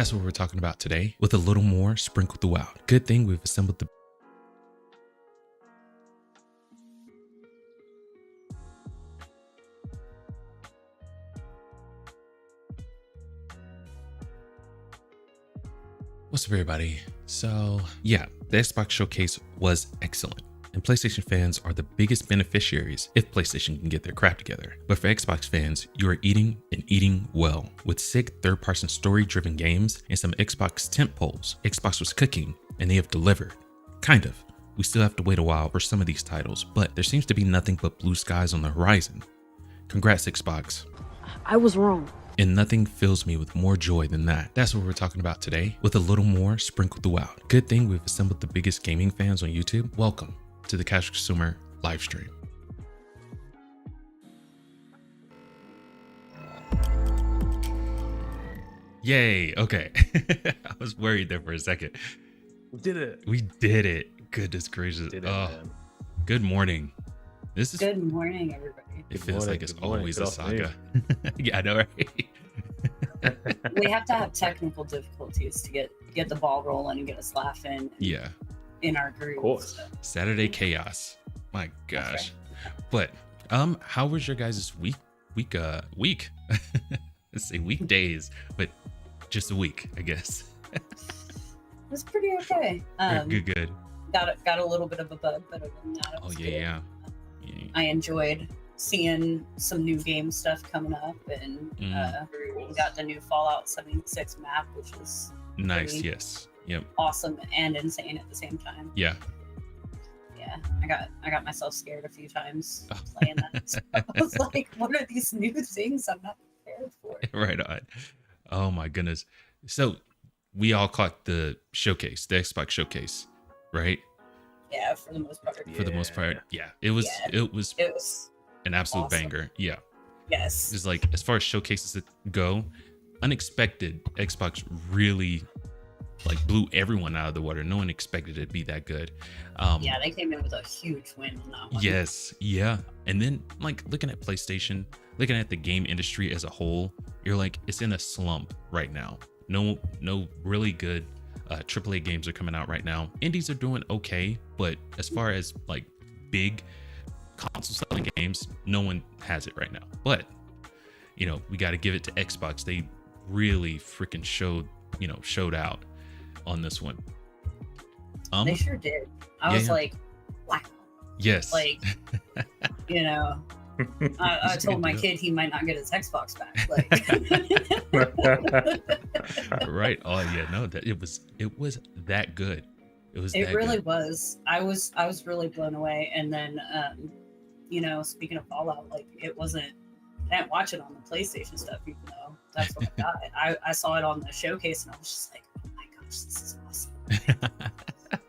That's what we're talking about today, with a little more sprinkled throughout. Good thing we've assembled the What's up, everybody? So yeah, the Xbox showcase was excellent, and PlayStation fans are the biggest beneficiaries if PlayStation can get their crap together. But for Xbox fans, you are eating and eating well. With sick third-person story-driven games and some Xbox tentpoles, Xbox was cooking, and they have delivered. Kind of. We still have to wait a while for some of these titles, but there seems to be nothing but blue skies on the horizon. Congrats, Xbox. I was wrong. And nothing fills me with more joy than that. That's what we're talking about today, with a little more sprinkled throughout. Good thing we've assembled the biggest gaming fans on YouTube. Welcome to the Casual Consumer live stream. Yay, okay. I was worried there for a second. We did it. We did it. Goodness gracious. Man. Good morning. Good morning, everybody. It feels like it's always a saga. Yeah, I know, right? We have to have technical difficulties to get the ball rolling and get us laughing. Yeah. In our group. Of course. Saturday chaos. My gosh. But how was your guys' week? Let's say weekdays, but just a week, I guess. It was pretty okay. Good. Got a little bit of a bug, but other than that, it was good. Yeah. I enjoyed seeing some new game stuff coming up, and we got the new Fallout 76 map, which is nice. Yes. Yep. Awesome and insane at the same time. Yeah. I got myself scared a few times playing that. So I was like, what are these new things I'm not prepared for? Right on. Oh my goodness. So we all caught the showcase, the Xbox showcase, right? Yeah, for the most part. For the most part, yeah. It was an absolute awesome. banger. Yeah. Yes. It's like, as far as showcases go, unexpected, Xbox really like blew everyone out of the water. No one expected it to be that good. Yeah, they came in with a huge win on that one. Yes, yeah. And then like looking at PlayStation, looking at the game industry as a whole, you're like, it's in a slump right now. No really good AAA games are coming out right now. Indies are doing okay, but as far as like big console selling games, no one has it right now. But we got to give it to Xbox. They really freaking showed out on this one. They sure did. I was like, wow. Yes. Like, I told my kid he might not get his Xbox back. Like, right. Oh yeah, no, that it was that good. It really was. I was really blown away. And then, speaking of Fallout, like I didn't watch it on the PlayStation stuff, even though that's what I got. I saw it on the showcase, and I was just like, oh my gosh, this is awesome.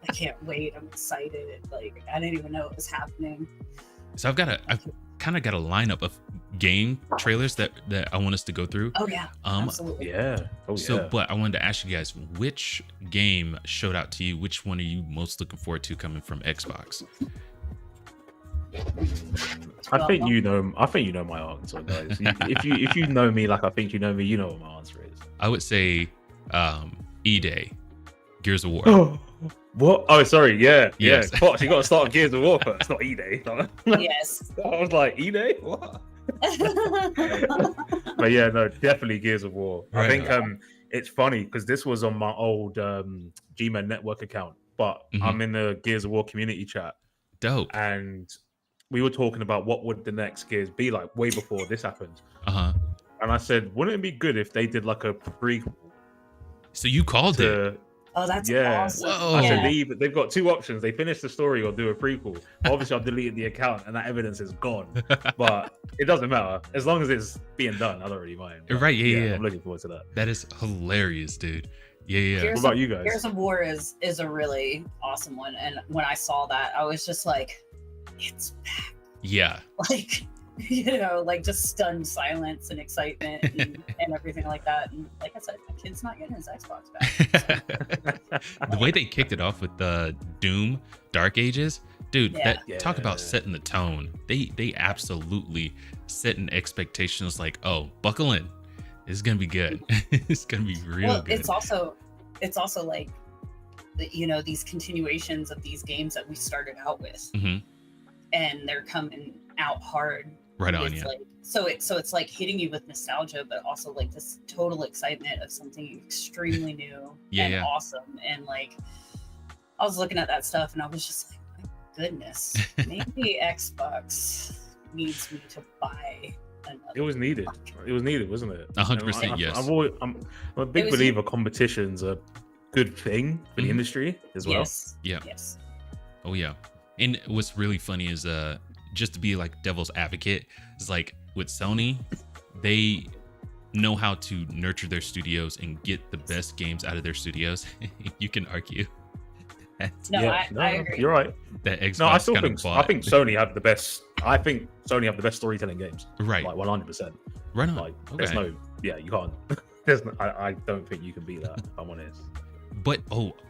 I can't wait. I'm excited. Like, I didn't even know it was happening. So I've kind of got a lineup of game trailers that I want us to go through. Oh yeah, absolutely. Yeah. But I wanted to ask you guys, which game showed out to you? Which one are you most looking forward to coming from Xbox? I think you know my answer, guys. If you know me like I think you know me, you know what my answer is. I would say E-Day, Gears of War. What? Oh, sorry. Yeah. Yes. Yeah. Fox, you got to start Gears of War first, not E-Day. Yes. I was like, E-Day? What? But yeah, no, definitely Gears of War. Right. I think it's funny because this was on my old Gmail network account, but I'm in the Gears of War community chat. Dope. And we were talking about what would the next Gears be like way before this happened. And I said, wouldn't it be good if they did like a prequel? So you called it? Oh, that's awesome. Whoa. I said they've got two options. They finish the story or do a prequel. Obviously, I've deleted the account and that evidence is gone. But it doesn't matter. As long as it's being done, I don't really mind. But, right, yeah. I'm looking forward to that. That is hilarious, dude. Yeah. What about you guys? Gears of War is a really awesome one. And when I saw that, I was just like, it's back. Yeah. Like, like just stunned silence and excitement and everything like that. And like I said, my kid's not getting his Xbox back. So. The way they kicked it off with the Doom Dark Ages, dude, talk about setting the tone. They absolutely set an expectations like, oh, buckle in. It's gonna be good. It's gonna be real good. It's also like, you know, these continuations of these games that we started out with, and they're coming out hard. Right on, yeah. Like, so it's like hitting you with nostalgia, but also like this total excitement of something extremely new and awesome. And like, I was looking at that stuff and I was just like, my goodness, maybe Xbox needs me to buy another. It was needed. It was needed, wasn't it? 100%, yes. I'm a big believer competition's a good thing for the industry as well. Yes. Yeah. Yes. Oh yeah. And what's really funny is just to be like devil's advocate, is like with Sony, they know how to nurture their studios and get the best games out of their studios. You can argue that. I agree. You're right. That Xbox I still think Sony have the best. I think Sony have the best storytelling games. Right. Like 100%. Right on. Like okay. You can't. I don't think you can beat that, if I'm honest. But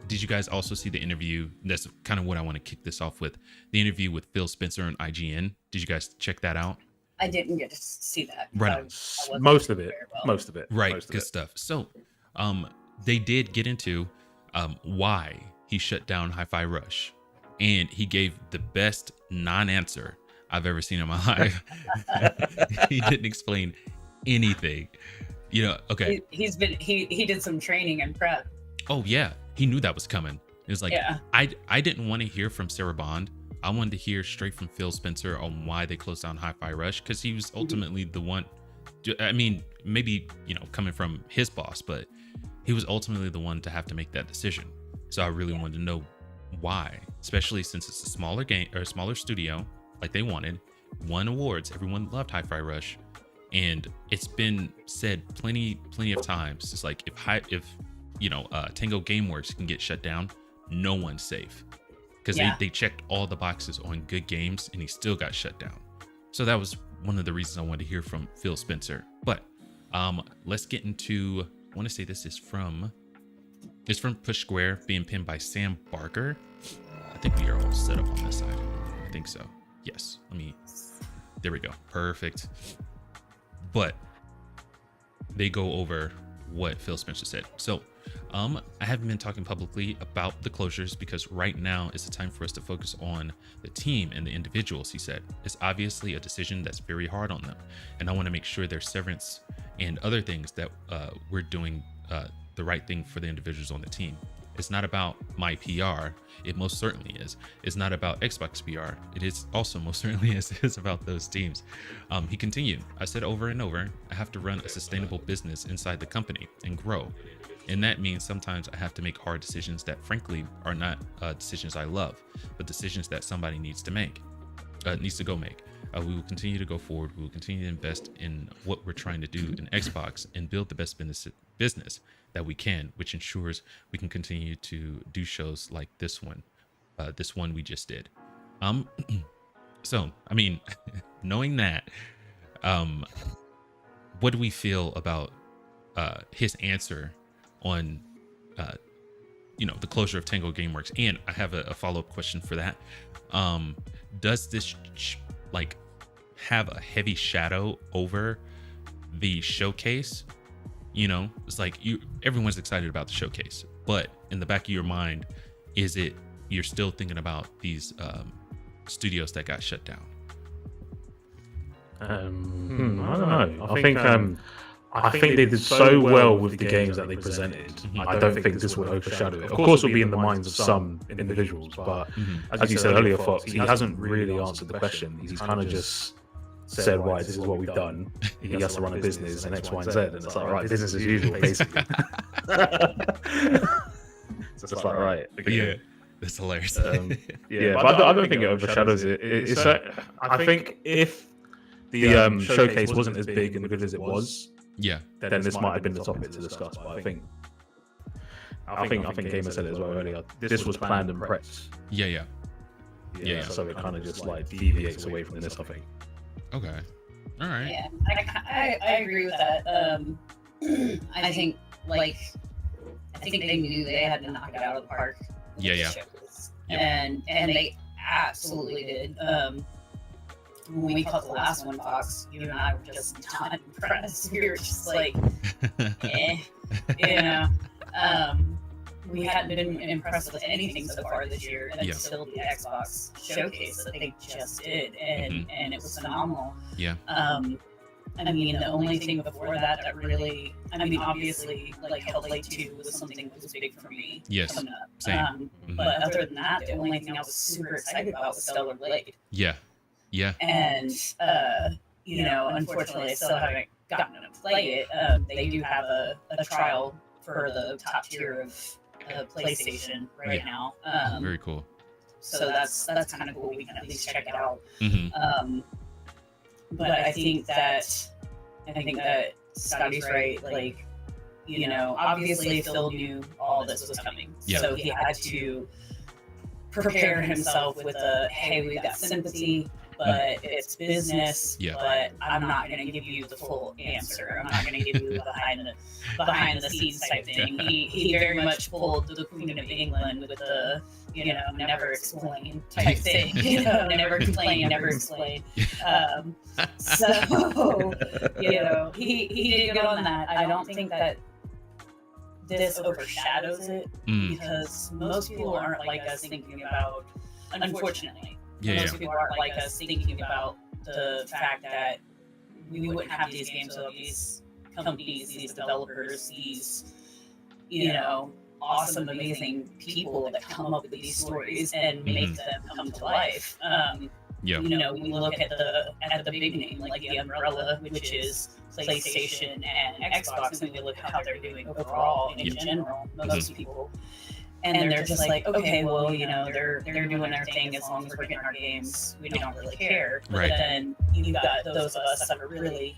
did you guys also see the interview? That's kind of what I want to kick this off with. The interview with Phil Spencer on IGN. Did you guys check that out? I didn't get to see that. Right. Most of it. Right. Good stuff. So, they did get into why he shut down Hi-Fi Rush, and he gave the best non-answer I've ever seen in my life. He didn't explain anything. You know, okay. He did some training and prep. Oh yeah, he knew that was coming. It was like, I didn't want to hear from Sarah Bond. I wanted to hear straight from Phil Spencer on why they closed down Hi-Fi Rush, because he was ultimately the one. I mean, maybe, you know, coming from his boss, but he was ultimately the one to have to make that decision. So I really wanted to know why, especially since it's a smaller game or a smaller studio, like they wanted, won awards. Everyone loved Hi-Fi Rush, and it's been said plenty of times. It's like if Tango Gameworks can get shut down, no one's safe, because they checked all the boxes on good games and he still got shut down. So that was one of the reasons I wanted to hear from Phil Spencer. But let's get into, I want to say this is from Push Square, being pinned by Sam Barker. I think we are all set up on this side. I think so. Yes. There we go. Perfect. But they go over what Phil Spencer said. So I haven't been talking publicly about the closures because right now is the time for us to focus on the team and the individuals, he said. It's obviously a decision that's very hard on them, and I want to make sure their severance and other things that we're doing the right thing for the individuals on the team. It's not about my PR. It most certainly is. It's not about Xbox PR. It is also most certainly is about those teams. He continued, I said over and over, I have to run a sustainable business inside the company and grow. And that means sometimes I have to make hard decisions that frankly are not decisions I love, but decisions that somebody needs to go make. We will continue to go forward. We will continue to invest in what we're trying to do in Xbox and build the best business that we can, which ensures we can continue to do shows like this one we just did. So, I mean, knowing that, what do we feel about his answer on the closure of Tango Gameworks? And I have a follow-up question for that. Does this have a heavy shadow over the showcase? It's like everyone's excited about the showcase, but in the back of your mind, is it you're still thinking about these studios that got shut down? I don't know. I think they did so well with the games that they presented. I don't think this would overshadow it. Of course, it'll be in the minds of some individuals, but as you said earlier, Fox, he hasn't really answered the question. He's kind of just said, right, this is what we've done. He has to run a business and X, Y, and Z, and it's like, right, business as usual, basically. So it's like, right, okay. Yeah, that's hilarious. But I don't think it overshadows it. I think if the showcase wasn't as big and good as it was, then this might have been the topic to discuss. But I think Gamer said it as well earlier. This was planned and prepped. Yeah. So it kind of just deviates away from this, I think. Okay. All right. Yeah, I agree with that. I think they knew they had to knock it out of the park. Yeah. And they absolutely did. when we caught the last one, Fox, you and I were just not impressed. We were just like, you know. We hadn't been impressed with anything so far this year until the Xbox showcase that they just did, and it was phenomenal. Yeah. I mean, the only thing before that really, I mean, obviously, like Hellblade 2 was something that was big for me. Yes. Coming up. Same. But other than that, the only thing I was super excited about was Stellar Blade. Yeah. Yeah. And you know, unfortunately, I still haven't gotten to play it. They do have a trial for the top tier of PlayStation right now. Very cool. So that's kind of cool. We can at least check it out. Mm-hmm. But I think that Scotty's right. Like, you know, obviously Phil knew all this was coming, so he had to prepare himself with hey, we've got sympathy, but it's business. But I'm not going to give you the full answer. I'm not going to give you the behind the scenes type thing. He very much pulled the Queen of England with the, you know, never explain type thing. You know, never complain, never explain. So, you know, he did good on that. I don't think that this overshadows it because most people aren't like us thinking about, unfortunately, most people aren't like us thinking about the fact that we wouldn't have these games without these companies, these developers, these, you know, awesome, amazing people that come up with these stories and make them come to life. You know, we look at the big name, like the umbrella, which is PlayStation and Xbox, and we look at how they're doing overall in general, most people. And they're just like, okay, well, you know, they're doing their thing as long as we're getting our games, we don't really care. But then you've got those of us that are really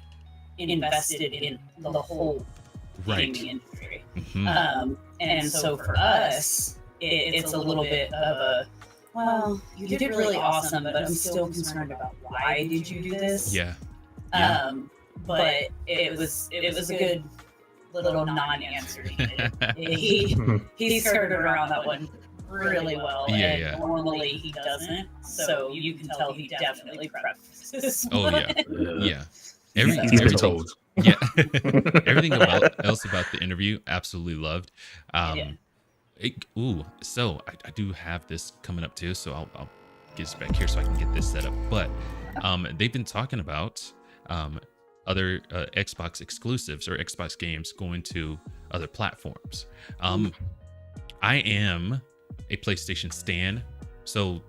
invested in the whole gaming industry. And so for us, it's a little bit of a, well, you did really awesome, but I'm still concerned about why did you do this? But it was a good little non-answer. He skirted around that one really well, and normally he doesn't. So you can tell he definitely prepped this one. Everything told. Everything else about the interview, absolutely loved. So I do have this coming up too, so I'll get this back here so I can get this set up. But they've been talking about other Xbox exclusives or Xbox games going to other platforms. I am a PlayStation stan, so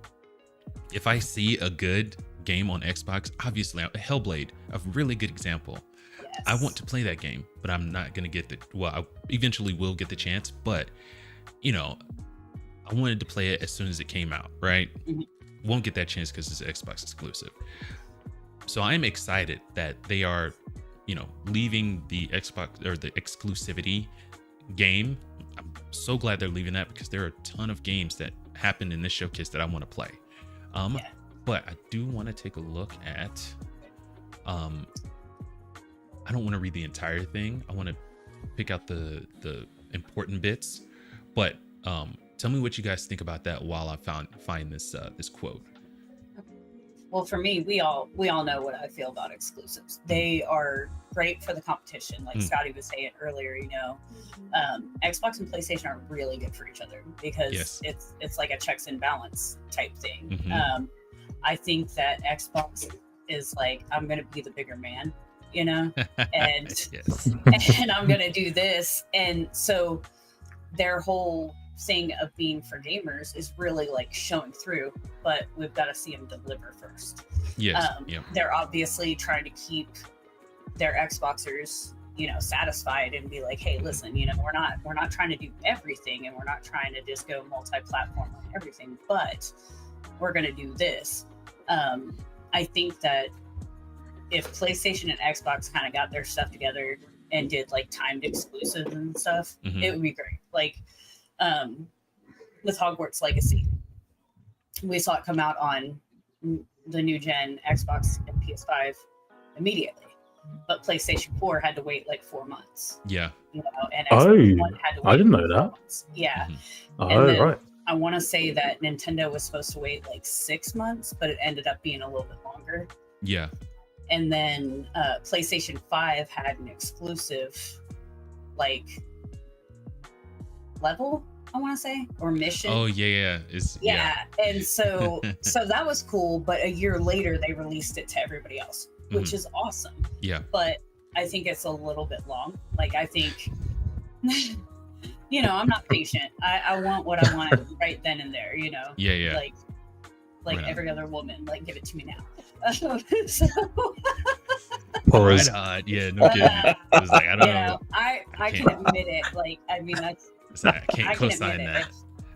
if I see a good game on Xbox, obviously Hellblade, a really good example. I want to play that game, but I'm not going to get I eventually will get the chance, but you know, I wanted to play it as soon as it came out, right? Won't get that chance because it's Xbox exclusive. So I'm excited that they are, you know, leaving the Xbox or the exclusivity game. I'm so glad they're leaving that because there are a ton of games that happened in this showcase that I want to play. But I do want to take a look at, I don't want to read the entire thing. I want to pick out the important bits, but tell me what you guys think about that while I find this this quote. Well, for me, we all know what I feel about exclusives. They are great for the competition, like Scotty was saying earlier. You know, Xbox and PlayStation are really good for each other because it's like a checks and balance type thing. I think that Xbox is like, I'm going to be the bigger man, you know, and and I'm going to do this, and so their whole thing of being for gamers is really like showing through, but we've got to see them deliver first. They're obviously trying to keep their Xboxers, you know, satisfied and be like, hey, listen, you know, we're not trying to do everything, and we're not trying to just go multi-platform on everything, but we're going to do this. I think that if PlayStation and Xbox kind of got their stuff together and did like timed exclusives and stuff, it would be great. Like with Hogwarts Legacy, we saw it come out on the new gen Xbox and PS5 immediately, but PlayStation 4 had to wait like 4 months. You know, and Xbox One had to wait, I didn't know that. Months. And then, right. I want to say that Nintendo was supposed to wait like 6 months, but it ended up being a little bit longer. Yeah. And then PlayStation 5 had an exclusive like level, I want to say, or mission. Oh yeah. And so that was cool, but a year later they released it to everybody else, which is awesome. Yeah. But I think it's a little bit long. Like, I think I'm not patient. I want what I want right then and there, Yeah. Like Right every other woman, like, give it to me now. Right on. Yeah, no kidding. I was like, I don't know. I can admit it. Like, I mean, I can't co-sign that.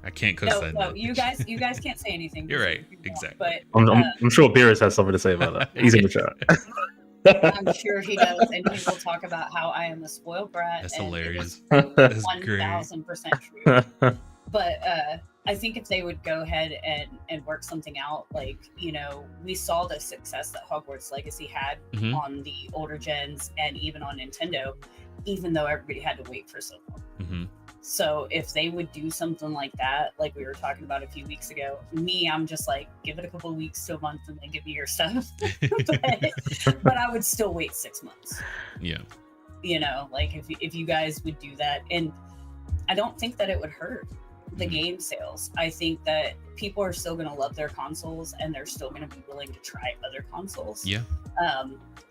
I can't co-sign that. No, you guys can't say anything. You're right. Exactly. But I'm sure Beerus has something to say about that. He's in the chat. I'm sure he does, and he will talk about how I am a spoiled brat. That's hilarious. That's 1,000% true. But I think if they would go ahead and work something out, like, we saw the success that Hogwarts Legacy had on the older gens and even on Nintendo, even though everybody had to wait for so long. So if they would do something like that, like we were talking about a few weeks ago, I'm just like, give it a couple of weeks to a month and then give me your stuff. but I would still wait 6 months. Yeah. Like if you guys would do that. And I don't think that it would hurt the game sales. I think that people are still going to love their consoles and they're still going to be willing to try other consoles. Yeah.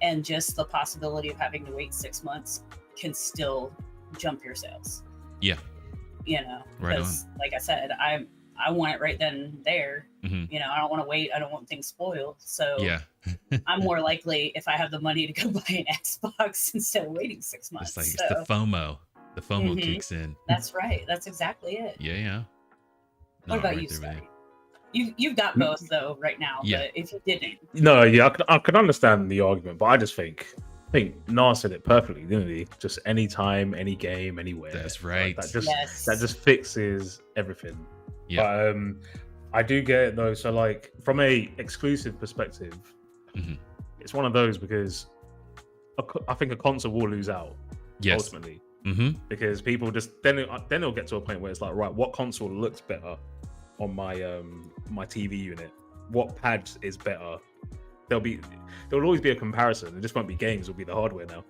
And just the possibility of having to wait 6 months can still jump your sales. Yeah. Right on. Like I said, I want it right then and there. I don't want to wait. I don't want things spoiled. So yeah. I'm more likely, if I have the money, to go buy an Xbox instead of waiting 6 months. It's like it's the FOMO. The FOMO kicks in. That's right. That's exactly it. Yeah. What about you, Scotty? You've got both though right now. Yeah. But if you didn't, I could understand the argument, but I just think Nas said it perfectly, didn't he? Just anytime, any game, anywhere. That's right. Like, that just fixes everything. Yeah. But I do get it though. So like from a exclusive perspective, it's one of those because I think a console will lose out ultimately. Because people just then it'll get to a point where it's like, right, what console looks better on my my TV unit? What pad is better? There'll always be a comparison. It just won't be games; it'll be the hardware now.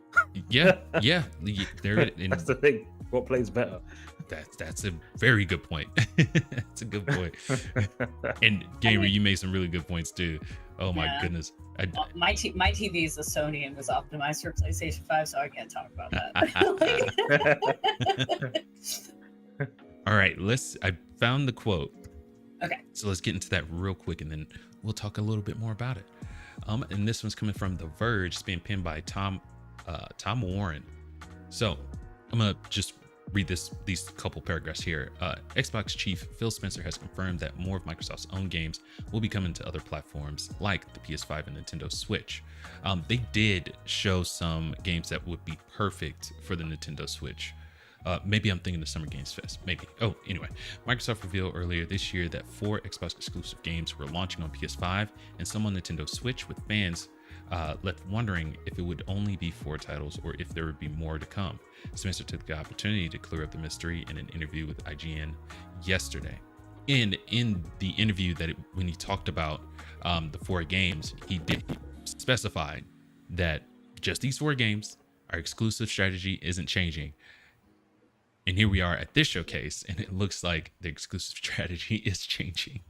Yeah. That's the thing. What plays better? That's a very good point. That's a good point. And Gamer, you made some really good points too. Oh my goodness. My TV is a Sony and was optimized for PlayStation 5, so I can't talk about that. All right, I found the quote. Okay. So let's get into that real quick, and then we'll talk a little bit more about it. And this one's coming from The Verge. It's being pinned by Tom Warren. So I'm gonna just read these couple paragraphs here. Xbox chief Phil Spencer has confirmed that more of Microsoft's own games will be coming to other platforms like the PS5 and Nintendo Switch. They did show some games that would be perfect for the Nintendo Switch. Maybe I'm thinking the Summer Games Fest. Maybe. Oh, anyway, Microsoft revealed earlier this year that 4 Xbox exclusive games were launching on PS5 and some on Nintendo Switch, with fans left wondering if it would only be 4 titles or if there would be more to come. Spencer took the opportunity to clear up the mystery in an interview with IGN yesterday. And in the interview when he talked about the 4 games, he did specify that just these 4 games, our exclusive strategy isn't changing. And here we are at this showcase, and it looks like the exclusive strategy is changing.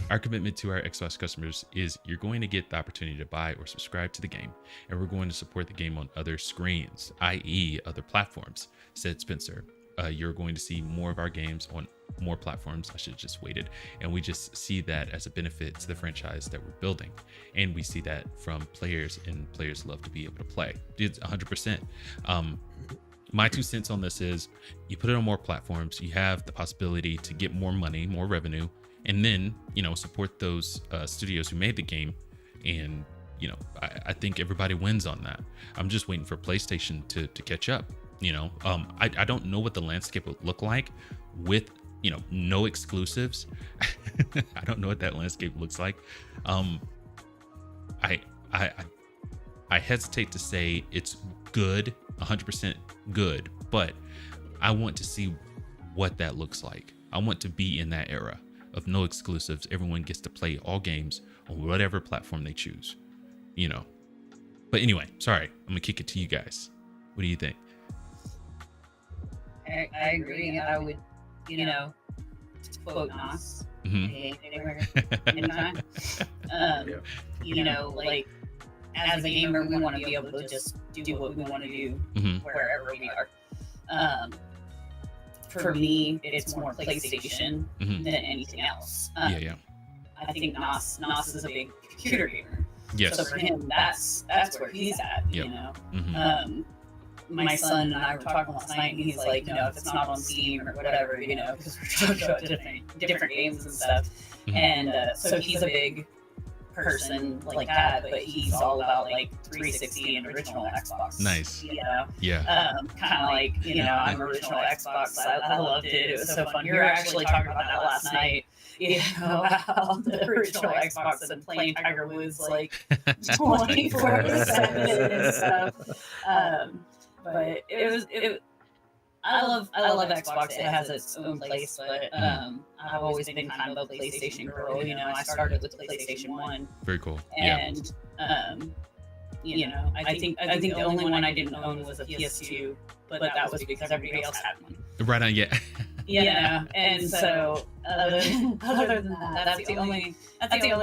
Our commitment to our Xbox customers is you're going to get the opportunity to buy or subscribe to the game, and we're going to support the game on other screens, i.e. other platforms, said Spencer. You're going to see more of our games on more platforms. I should have just waited. And we just see that as a benefit to the franchise that we're building. And we see that from players, and players love to be able to play. It's 100%. My 2 cents on this is you put it on more platforms, you have the possibility to get more money, more revenue, and then, support those studios who made the game. And, I think everybody wins on that. I'm just waiting for PlayStation to catch up. I don't know what the landscape would look like with, no exclusives. I don't know what that landscape looks like. I hesitate to say it's good, 100% good, but I want to see what that looks like. I want to be in that era of no exclusives. Everyone gets to play all games on whatever platform they choose. you know. But anyway, sorry, I'm gonna kick it to you guys. What do you think? I agree. I would, you know, to quote Nas, anywhere, anytime. You know, like as a gamer, we want to be able to just do what we want to do wherever we are. For me, it's more PlayStation than anything else. I think Nas is a big computer gamer. Yes. So for him, that's where he's at. You know. My son and I were talking last night, and he's like, you know, if it's not on Steam or whatever, you know, because we're talking about different games and stuff. And so he's a big person like that, but he's all about like 360 and original Xbox. Nice. You know? Yeah. Kind of like, you know, I'm original Xbox. I loved it. It was so fun. We were actually talking about that last night. You know, how the original Xbox and playing Tiger Woods like 24/7 and stuff. But I love Xbox. It has its own place, but I've always been kind of a PlayStation girl. You know, I started with PlayStation 1. Very cool. And you know, I think the only one I didn't own was a PS2, but that was because everybody else had one. Right on, yeah. You know, and so other than that, that's the only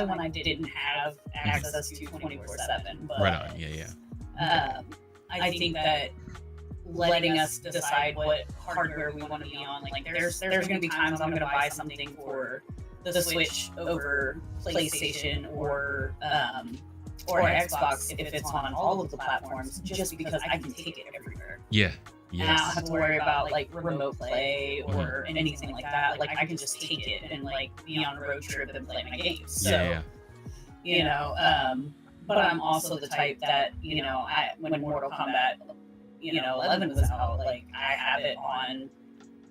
one I didn't have access to 24/7. But right on, yeah. I think that letting us decide what hardware we want to be on, like there's going to be times I'm going to buy something for the Switch over PlayStation or Xbox if it's on all of the platforms, just because I can take it everywhere. Yeah. Yes. And I don't have to worry about like remote play or anything like that. Like I can just take it and like be on a road trip and play my games. So, you know, but I'm also the type that, you know, when Mortal Kombat, you know, 11 was out, like I have it on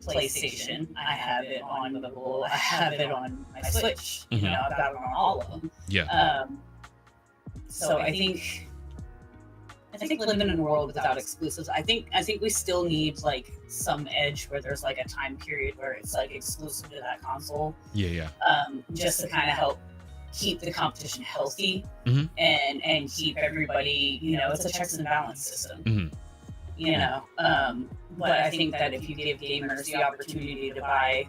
PlayStation, I have it on mobile, I have it on my Switch. You know, I've got it on all of them. Yeah. So I think living in a world without exclusives, I think we still need like some edge where there's like a time period where it's like exclusive to that console. Yeah. Just to kind of help keep the competition healthy and keep everybody, you know, it's a checks and balance system. You know, but I think that if you give gamers the opportunity to buy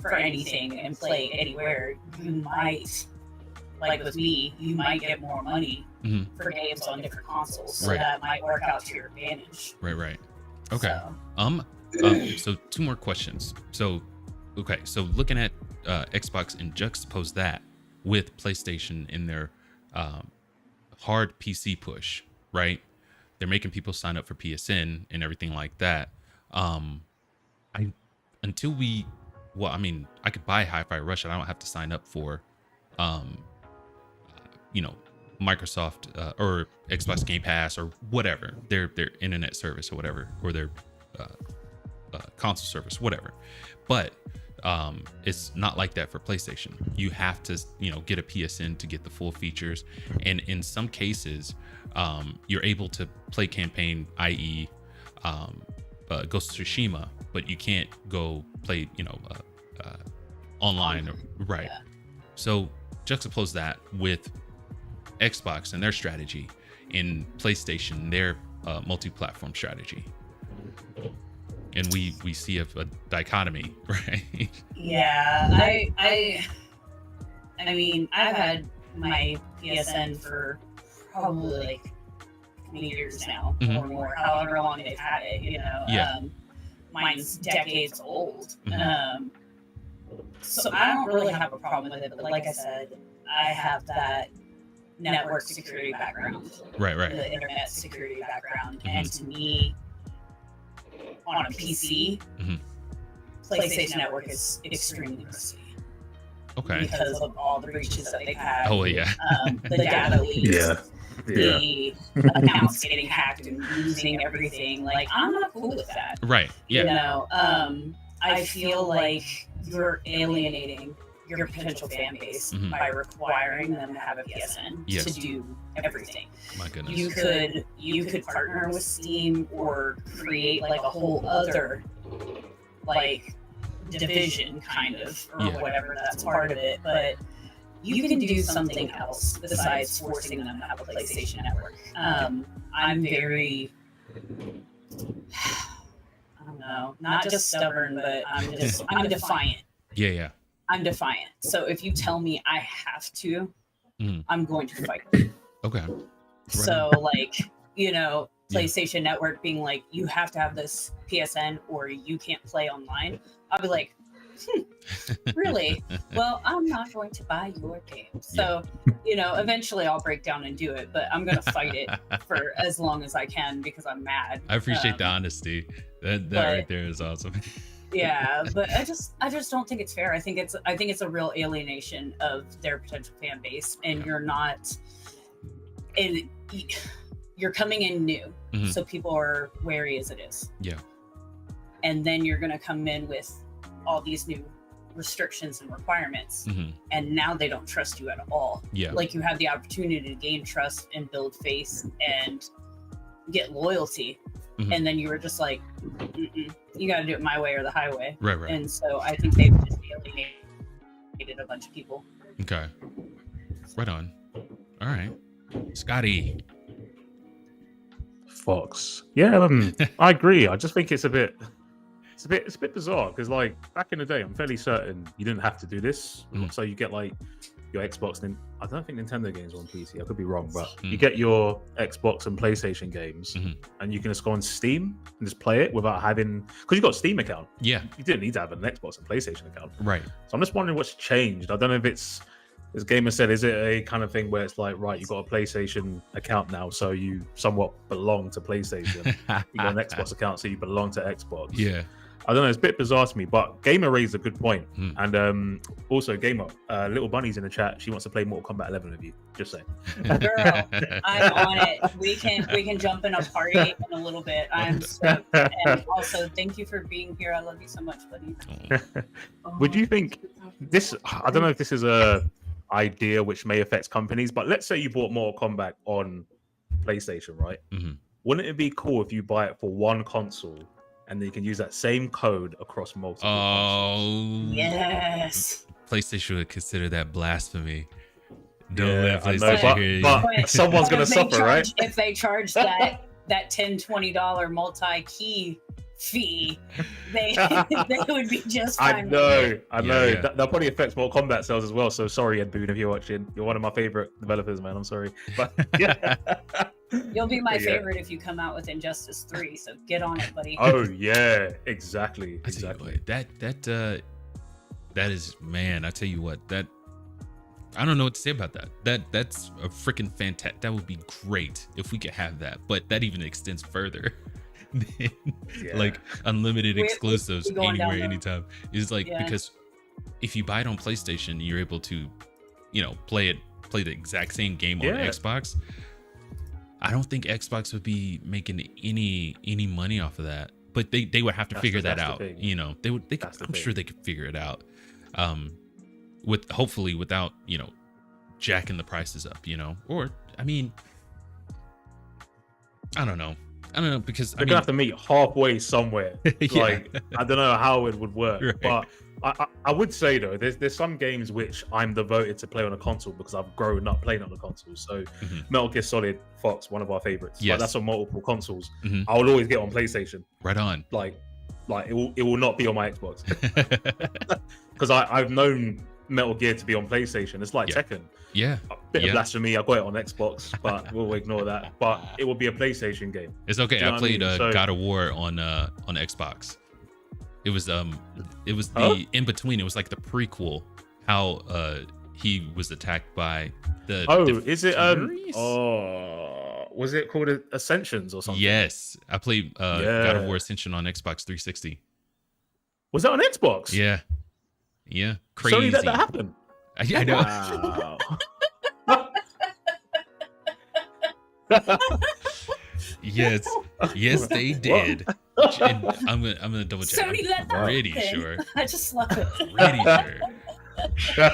for anything and play anywhere, you might, like with me, you might get more money for games on different consoles. So that might work out to your advantage. Right. Okay. So 2 more questions. So looking at Xbox and juxtapose that with PlayStation in their hard PC push, right? They're making people sign up for PSN and everything like that. I could buy Hi-Fi Rush and I don't have to sign up for, you know, Microsoft or Xbox Game Pass or whatever, their internet service or whatever, or their console service, whatever. But it's not like that for PlayStation. You have to, you know, get a PSN to get the full features, and in some cases, you're able to play campaign, i.e., Ghost of Tsushima, but you can't go play, you know, online, right? Yeah. So juxtapose that with Xbox and their strategy, in PlayStation their multi-platform strategy, and we see a dichotomy, right? Yeah, I mean, I've had my PSN for probably like 20 years now or more, however long they've had it, you know. Mine's decades old. So I don't really have a problem with it, but like I said, I have that network security background, right, the internet security background, and to me, on a PC, PlayStation Network is extremely risky. Okay. Because of all the breaches that they've had. Oh yeah. The data leaks. The accounts getting hacked and losing everything. Like, I'm not cool with that. Right. Yeah. You know, I feel like you're alienating your potential fan base by requiring them to have a PSN to do everything. My goodness. You could partner with Steam or create like a whole other like division kind of or whatever that's part of it, but you can do something else besides forcing them to have a PlayStation Network. I'm very, I don't know, not just stubborn, but I'm defiant. Yeah. I'm defiant. So if you tell me I have to, I'm going to fight. Okay. So like, PlayStation Network being like, you have to have this PSN or you can't play online. I'll be like, really? Well, I'm not going to buy your game. So, eventually I'll break down and do it, but I'm going to fight it for as long as I can because I'm mad. I appreciate the honesty. That right there is awesome. Yeah, but I just don't think it's fair. I think it's a real alienation of their potential fan base, and you're coming in new, so people are wary as it is. Yeah. And then you're going to come in with all these new restrictions and requirements, and now they don't trust you at all. Yeah. Like, you have the opportunity to gain trust and build faith and get loyalty, and then you were just like, you got to do it my way or the highway. Right. And so I think they've just alienated a bunch of people. Okay. Right on. All right. Scotty. Fox. Yeah, I agree. I just think it's a bit bizarre because, like, back in the day, I'm fairly certain you didn't have to do this. So you get like your Xbox, and I don't think Nintendo games are on PC. I could be wrong, but you get your Xbox and PlayStation games, and you can just go on Steam and just play it without having, because you got a Steam account. Yeah, you didn't need to have an Xbox and PlayStation account. Right. So I'm just wondering what's changed. I don't know if it's, as Gamer said, is it a kind of thing where it's like, right, you got a PlayStation account now, so you somewhat belong to PlayStation. You got an Xbox account, so you belong to Xbox. Yeah. I don't know, it's a bit bizarre to me, but Gamer raised a good point. And also, Gamer, Little Bunny's in the chat. She wants to play Mortal Kombat 11 with you. Just saying. Girl, I'm on it. We can jump in a party in a little bit. I'm stoked. And also, thank you for being here. I love you so much, buddy. Would you think this? I don't know if this is a idea which may affect companies, but let's say you bought Mortal Kombat on PlayStation, right? Wouldn't it be cool if you buy it for one console? And then you can use that same code across multiple consoles. Yes. PlayStation would consider that blasphemy. Don't let PlayStation hear you. But someone's going to suffer, right? If they charge that $10, $20 multi-key fee, they would be just fine. I know. Yeah. That probably affects Mortal Kombat sales as well. So sorry, Ed Boon, if you're watching. You're one of my favorite developers, man. I'm sorry. But yeah. You'll be my favorite if you come out with Injustice 3, so get on it, buddy. Oh yeah, exactly. That is, man, I tell you what, that I don't know what to say about that. That's a freaking fantastic. That would be great if we could have that, but that even extends further than like unlimited exclusives anywhere, anytime. It's like, because if you buy it on PlayStation, you're able to, play the exact same game on Xbox. I don't think Xbox would be making any money off of that, but they would have to figure that out. They would. I'm sure they could figure it out. With hopefully without jacking the prices up. Or I mean, I don't know because they're gonna have to meet halfway somewhere. Like I don't know how it would work, but I would say though, there's some games which I'm devoted to play on a console because I've grown up playing on the console. So Metal Gear Solid, Fox, one of our favorites. Yes, that's on multiple consoles. I will always get on PlayStation. Right on. Like it will not be on my Xbox because I've known Metal Gear to be on PlayStation. It's like Tekken. Yeah. A bit of blasphemy. I got it on Xbox, but we'll ignore that. But it will be a PlayStation game. It's okay. I played God of War on Xbox. It was the in between. It was like the prequel. How he was attacked by the. Is it was it called Ascensions or something? Yes, I played God of War Ascension on Xbox 360. Was that on Xbox? Yeah, crazy. Sorry that happened. I know. Wow. Yes, they did. And I'm gonna double check. Sony let that pretty happen. sure. I just love it. Pretty sure.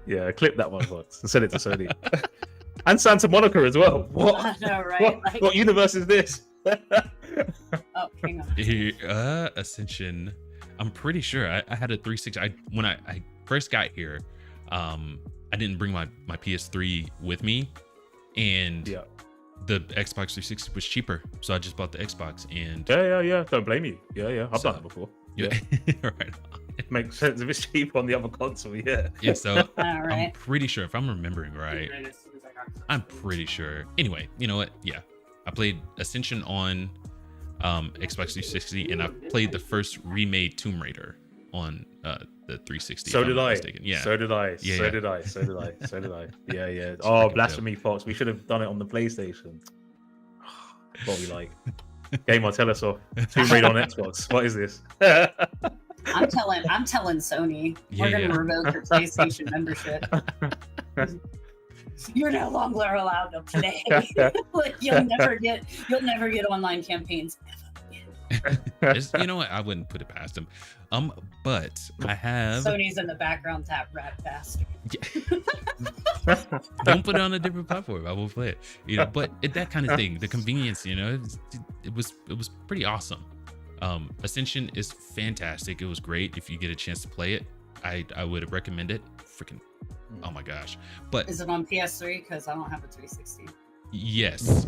Yeah, clip that one, Fox, and send it to Sony. And Santa Monica as well. What? I know, right? What universe is this? Oh, hang on. Ascension. I'm pretty sure I had a 360. When I first got here, I didn't bring my PS3 with me, and the Xbox 360 was cheaper, so I just bought the Xbox. And yeah, don't blame you. I've done it before. Right. It makes sense if it's cheap on the other console. Yeah, so right. I'm pretty sure, if I'm remembering right, I'm pretty sure. Anyway, you know what? Yeah, I played Ascension on Xbox 360, and I played the first remade Tomb Raider on the 360. So did I. Yeah. So did I. Yeah, so did I. Yeah. Oh, blasphemy, Fox. We should have done it on the PlayStation. What we like. Gamer, tell us off. Tomb Raider on Xbox. What is this? I'm telling Sony, we're gonna revoke your PlayStation membership. You're no longer allowed to play. Like you'll never get online campaigns. You know what? I wouldn't put it past him. But I have Sony's in the background tap rat bastard. Don't put it on a different platform. I will play it. You know, but that kind of thing, the convenience, you know, it was pretty awesome. Ascension is fantastic. It was great. If you get a chance to play it, I would recommend it. Freaking, oh my gosh! But is it on PS3? Because I don't have a 360. Yes.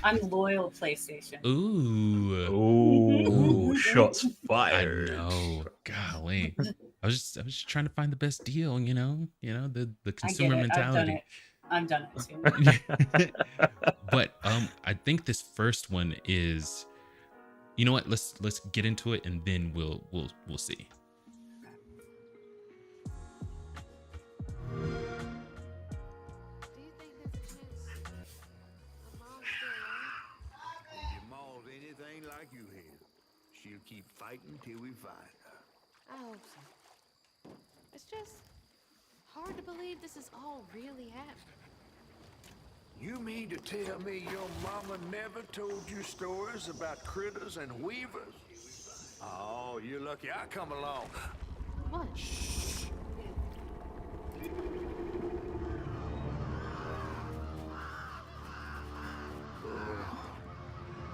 I'm loyal PlayStation. Ooh, shots fired. I know. Golly. I was just trying to find the best deal, you know, the consumer mentality. I've done it too. But I think this first one is, you know what? Let's get into it, and then we'll see. She'll keep fighting till we find her. I hope so. It's just hard to believe this is all really happening. You mean to tell me your mama never told you stories about critters and weavers? Oh, you're lucky I come along. What? Shh.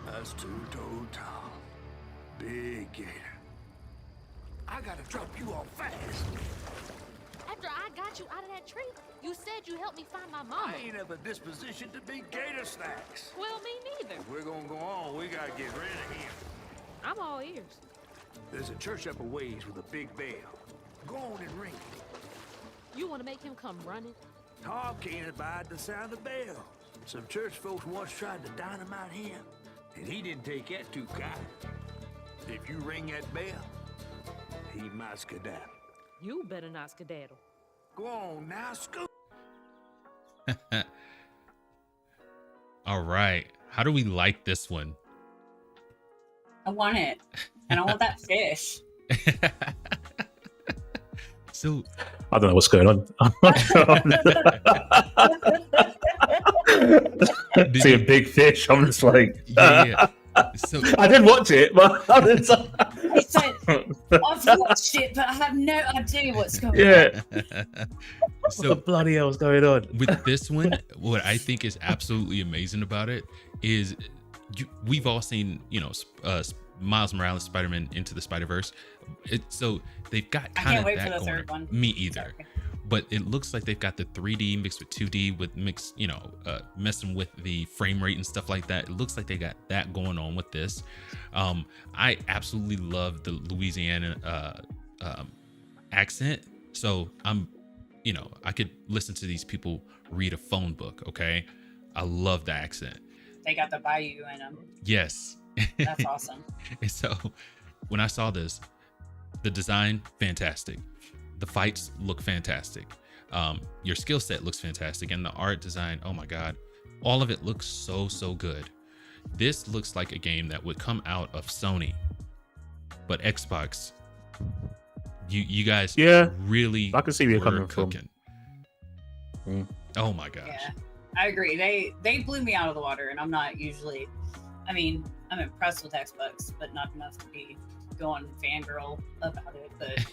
That's two-toed Tom. Big gator. I gotta drop you off fast. After I got you out of that tree, you said you helped me find my mama. I ain't have a disposition to be gator snacks. Well, me neither. If we're gonna go on, we gotta get rid of him. I'm all ears. There's a church up a ways with a big bell. Go on and ring it. You want to make him come running? Tom can't abide the sound of the bell. Some church folks once tried to dynamite him, and he didn't take that too kind. If you ring that bell, he might skedaddle. You better not skedaddle. Go on now, scoot. All right. How do we like this one? I want it. And I want that fish. So I don't know what's going on. See a big fish. I'm just like, yeah. So I did watch it, but I said, I've watched it, but I have no idea what's going on. yeah. What So the bloody hell's going on? with this one, what I think is absolutely amazing about it is we've all seen, Miles Morales, Spider-Man Into the Spider-Verse. So they've got kind of that going. Third one. Me either. Sorry. But it looks like they've got the 3D mixed with 2D with messing with the frame rate and stuff like that. It looks like they got that going on with this. I absolutely love the Louisiana accent. So I could listen to these people read a phone book. Okay. I love the accent. They got the bayou in them. Yes. That's awesome. And so when I saw this, the design, fantastic. The fights look fantastic. Your skill set looks fantastic. And the art design, oh my God, all of it looks so good. This looks like a game that would come out of Sony, but Xbox, you guys really I can see where you're were coming cooking. From. Oh my gosh. Yeah, I agree. They blew me out of the water, and I'm not usually, I'm impressed with Xbox, but not enough to be going fangirl about it. But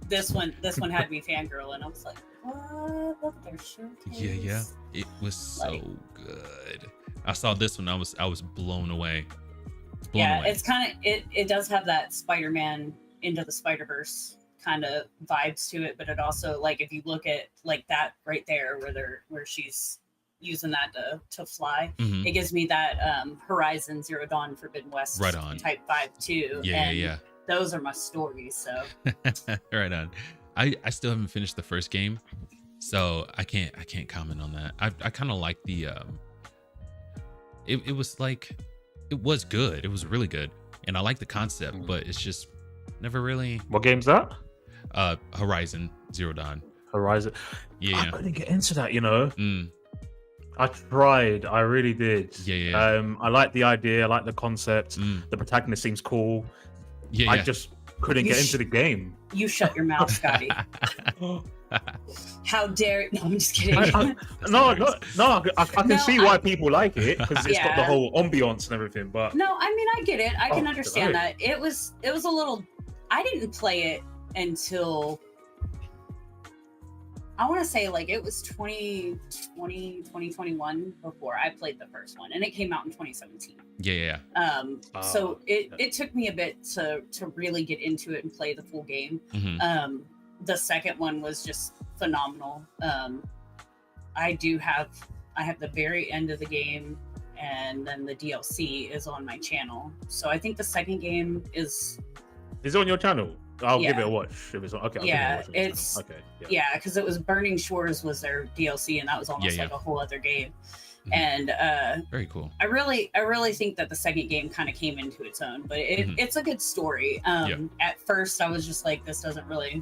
this one had me fangirl, and I was like, what? Look at their showcase. Yeah. It was so good. I saw this one. I was blown away. Away. It's kind of it does have that Spider-Man Into the Spider-Verse kind of vibes to it, but it also, like, if you look at like that right there where she's using that to fly, it gives me that Horizon Zero Dawn Forbidden West Right on. type vibe too. Yeah. Those are my stories. So right on. I still haven't finished the first game, so I can't comment on that. I kind of like the it was like, it was good. It was really good, and I like the concept, but it's just never really. What game's that? Horizon Zero Dawn. Horizon. Yeah. I couldn't get into that, you know. I tried. I really did. Yeah. I like the idea. I like the concept. The protagonist seems cool. Yeah. I just couldn't get into the game. you shut your mouth, Scotty. How dare? No, I'm just kidding. No. I can see why people like it, because it's got the Yeah. whole ambiance and everything. But No, I mean, I get it. I can understand right. that. It was a little. I didn't play it until I want to say like it was 2020, 2021 before I played the first one, and it came out in 2017. Yeah. So it took me a bit to really get into it and play the full game. The second one was just phenomenal. I have the very end of the game, and then the DLC is on my channel. So I think the second game is it on your channel? I'll give Yeah. it a watch if it's on. Okay. I'll Yeah, give it a watch. it's- Okay. yeah, because it was Burning Shores was their DLC, and that was almost Yeah. like a whole other game. Mhm. And Very cool. I really think that the second game kind of came into its own, but it's a good story. At first I was just like, this doesn't really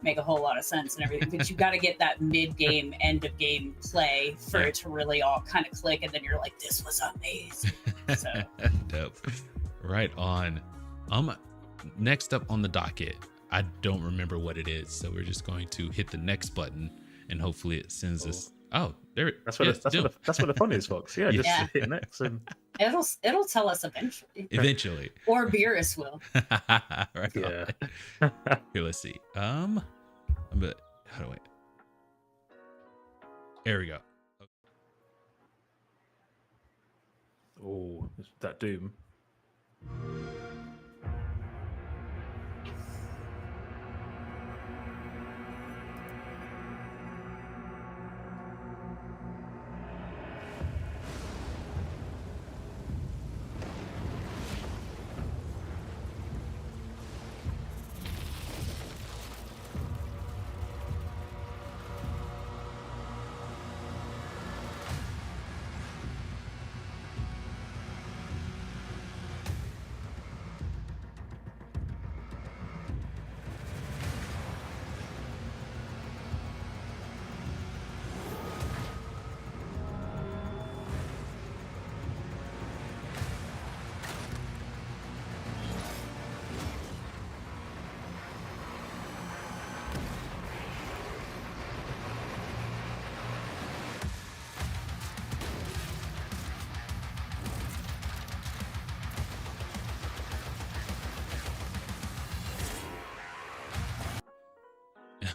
make a whole lot of sense and everything, but you got to get that mid-game, end of game play for it to really all kind of click, and then you're like, this was amazing. So Dope. Right on. Next up on the docket, I don't remember what it is, so we're just going to hit the next button, and hopefully it sends us. Oh, there. That's what the fun is, folks. Yeah, just hit next and it'll tell us eventually, Eventually. or Beerus will. Right. yeah. On. Here, let's see. But how do I? There we go. Oh, that Doom.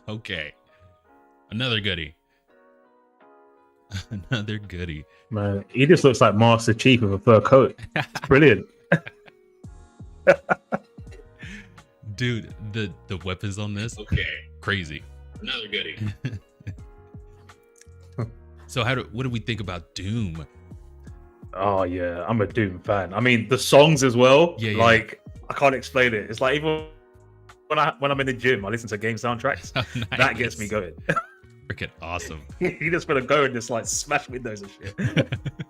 Okay. Another goodie. Another goodie. Man, he just looks like Master Chief with a fur coat. It's brilliant. Dude, the weapons on this, okay, crazy. Another goodie. So what do we think about Doom? Oh yeah, I'm a Doom fan. I mean, the songs as well. Yeah. Like, I can't explain it. It's like even when I'm in the gym, I listen to game soundtracks. Oh, nice. That gets me going. Freaking awesome. You just want to go and just like smash windows and shit.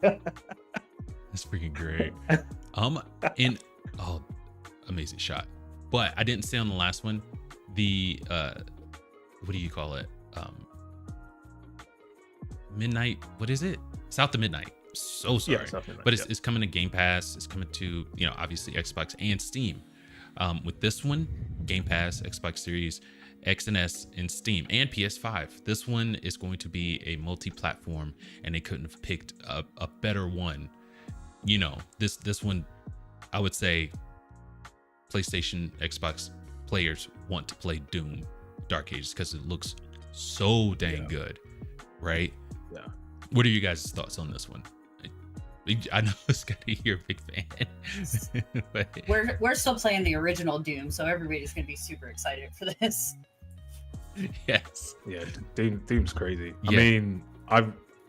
That's freaking great. Amazing shot. But I didn't say on the last one, the what do you call it? Midnight, what is it? South of Midnight. So sorry. Yeah, South Midnight, But it's coming to Game Pass. It's coming to, obviously Xbox and Steam. With this one, Game Pass, Xbox Series X and S, and Steam, and PS5. This one is going to be a multi-platform, and they couldn't have picked a better one. This one, I would say PlayStation, Xbox players want to play Doom Dark Ages because it looks so dang good, right? Yeah. What are you guys' thoughts on this one? I know, Scotty, you're a big fan. But We're still playing the original Doom, so everybody's gonna be super excited for this. yes. Yeah, Doom's crazy. Yeah. I mean,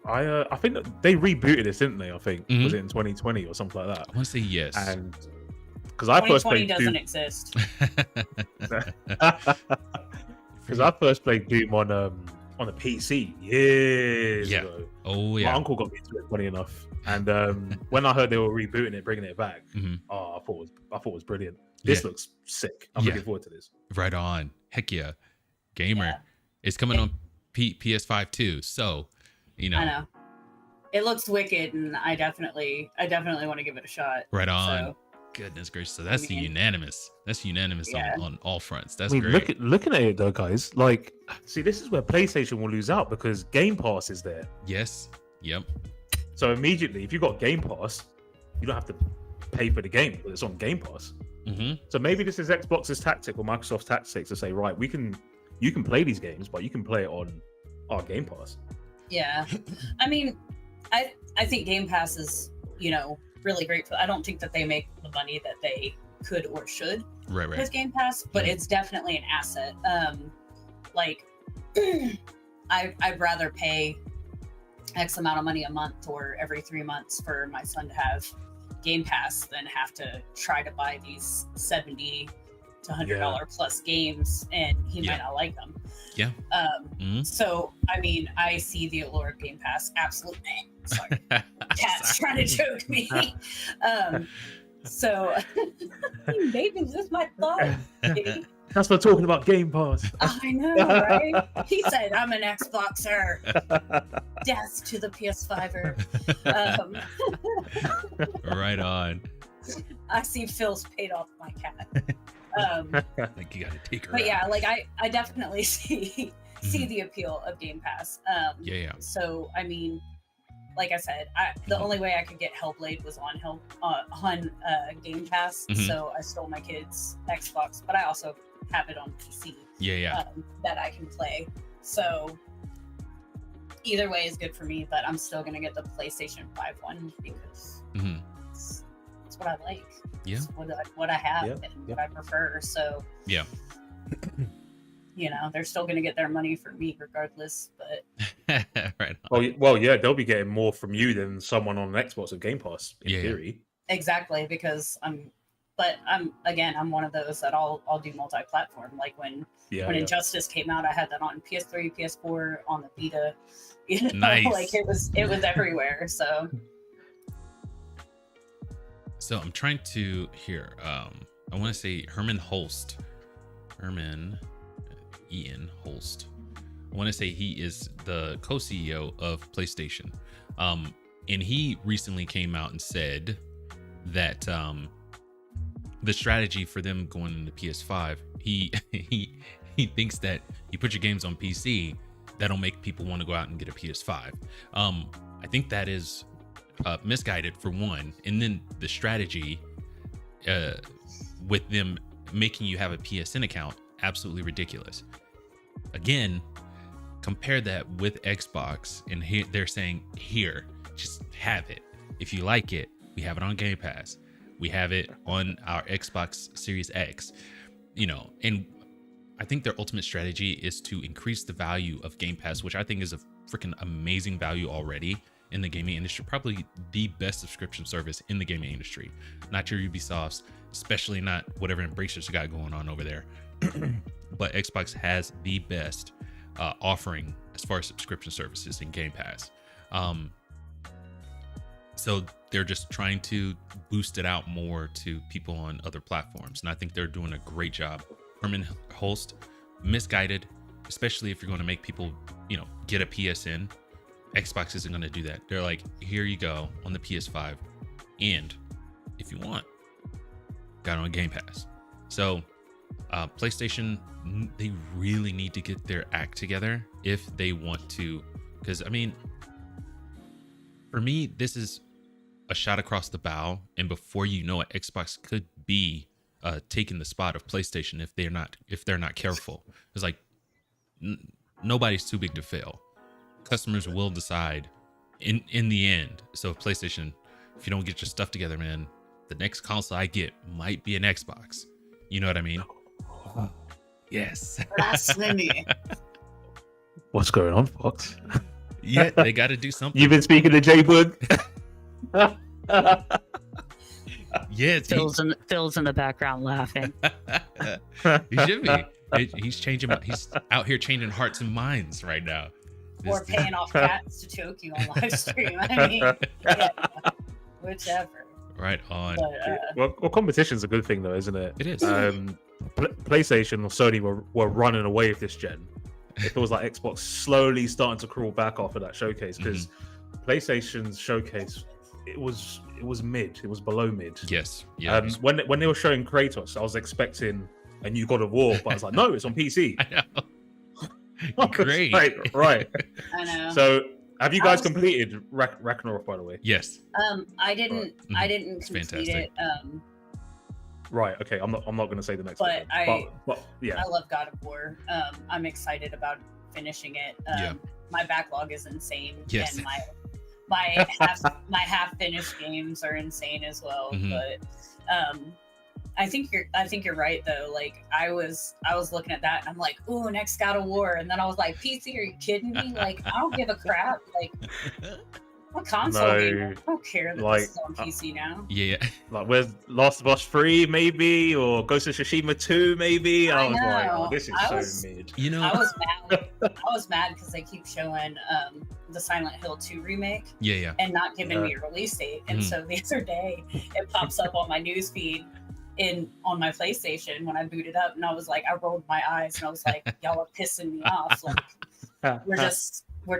I think that they rebooted this, didn't they? I think Mhm. was it in 2020 or something like that? I want to say yes. And because I first 2020 played doesn't Doom, exist. because I first played Doom on a PC years Yeah. ago. Oh My yeah. uncle got me into it, funny enough. And when I heard they were rebooting it, bringing it back, Mhm. I thought it was brilliant. This Yeah. looks sick. I'm Yeah. looking forward to this. Right on. Heck yeah. Gamer. Yeah. It's coming on PS5 too. So, you know, I know. It looks wicked, and I definitely want to give it a shot. right on. So, Goodness gracious. So that's mean, unanimous. That's unanimous yeah. on all fronts. That's I mean, great. looking at it though, guys. Like, see, this is where PlayStation will lose out because Game Pass is there. Yes. Yep. So immediately, if you've got Game Pass, you don't have to pay for the game because it's on Game Pass. Mm-hmm. So maybe this is Xbox's tactic or Microsoft's tactic to say, right, you can play these games, but you can play it on our Game Pass. yeah. I mean, I think Game Pass is, really great. I don't think that they make the money that they could or should Right. with Game Pass, but it's definitely an asset. Like, I'd rather pay X amount of money a month or every 3 months for my son to have Game Pass than have to try to buy these $70 to $100 plus games, and he might not like them. Yeah. So I mean, I see the allure of Game Pass. Absolutely. Sorry, cat's trying to choke me. So maybe this is my thought. That's for talking about Game Pass. I know, right? He said, "I'm an Xboxer." Death to the PS5er. Right on. I see Phil's paid off my cat. Like you gotta take her But out. yeah, like I definitely see the appeal of Game Pass. Yeah. So I mean, like I said, the only way I could get Hellblade was on Game Pass. Mhm. So I stole my kid's Xbox, but I also have it on PC. Yeah. That I can play. So either way is good for me, but I'm still gonna get the PlayStation 5 one because Mhm. it's what I like. Yeah. It's what I have Yeah. and what I prefer. So Yeah. they're still gonna get their money from me regardless. But Right on. Well, yeah, they'll be getting more from you than someone on an Xbox with Game Pass in Yeah. theory. exactly, because I'm one of those that I'll do multi-platform. Like when Yeah, Injustice came out, I had that on PS3, PS4, on the Vita. Nice. Like it was everywhere. So So I'm trying to I want to say Ian Holst. I want to say he is the co-CEO of PlayStation. And he recently came out and said that the strategy for them going into PS5, he thinks that you put your games on PC, that'll make people want to go out and get a PS5. I think that is misguided for one, and then the strategy with them making you have a PSN account, absolutely ridiculous. Again, compare that with Xbox, and here they're saying, here, just have it. If you like it, we have it on Game Pass. We have it on our Xbox Series X, and I think their ultimate strategy is to increase the value of Game Pass, which I think is a freaking amazing value already in the gaming industry. Probably the best subscription service in the gaming industry. Not your Ubisofts, especially not whatever Embracers got going on over there. But Xbox has the best offering as far as subscription services in Game Pass. So they're just trying to boost it out more to people on other platforms. And I think they're doing a great job. Herman Holst, misguided, especially if you're going to make people, get a PSN. Xbox isn't going to do that. They're like, here you go on the PS5. And if you want, got on Game Pass. So PlayStation, they really need to get their act together if they want to. Because, I mean, for me, this is a shot across the bow. And before you know it, Xbox could be taking the spot of PlayStation if they're not careful. It's like nobody's too big to fail. Customers will decide in the end. So if PlayStation if you don't get your stuff together, man, the next console I get might be an Xbox. You know what I mean? Yes. Blasphemy. What's going on, Fox? Yeah, they got to do something. You've been speaking to J-Boog? Yeah, Phil's in the background laughing. He should be. He's changing. He's out here changing hearts and minds right now. Or paying off cats to choke you on live stream. I mean, yeah, whichever. Right on. But, Well, competition's a good thing, though, isn't it? It is. PlayStation or Sony were running away with this gen. It feels like Xbox slowly starting to crawl back after that showcase, because PlayStation's showcase, it was mid. It was below mid. Yes. Yeah. When they were showing Kratos, I was expecting a new God of War, but I was like, no, it's on PC. I know. Great. Right. I know. So, have you guys completed Ragnarok, by the way? Yes. I didn't. I didn't It's complete fantastic. it. Right. Okay. I'm not going to say the next But one. But yeah. I love God of War. I'm excited about finishing it. My backlog is insane, Yes. and my half finished games are insane as well. But I think you're right though. Like I was looking at that and I'm like, ooh, next God of War, and then I was like, PC, are you kidding me? Like I don't give a crap. Like what console gamer? I don't care that this is on PC now. Yeah. Like where's Last of Us 3 maybe, or Ghost of Tsushima 2 maybe? I was like, oh, this is so mid. You know, I was mad because they keep showing the Silent Hill 2 remake. Yeah. And not giving me a release date. And so the other day it pops up on my newsfeed on my PlayStation when I booted up, and I was like, I rolled my eyes and I was like, y'all are pissing me off. Like we're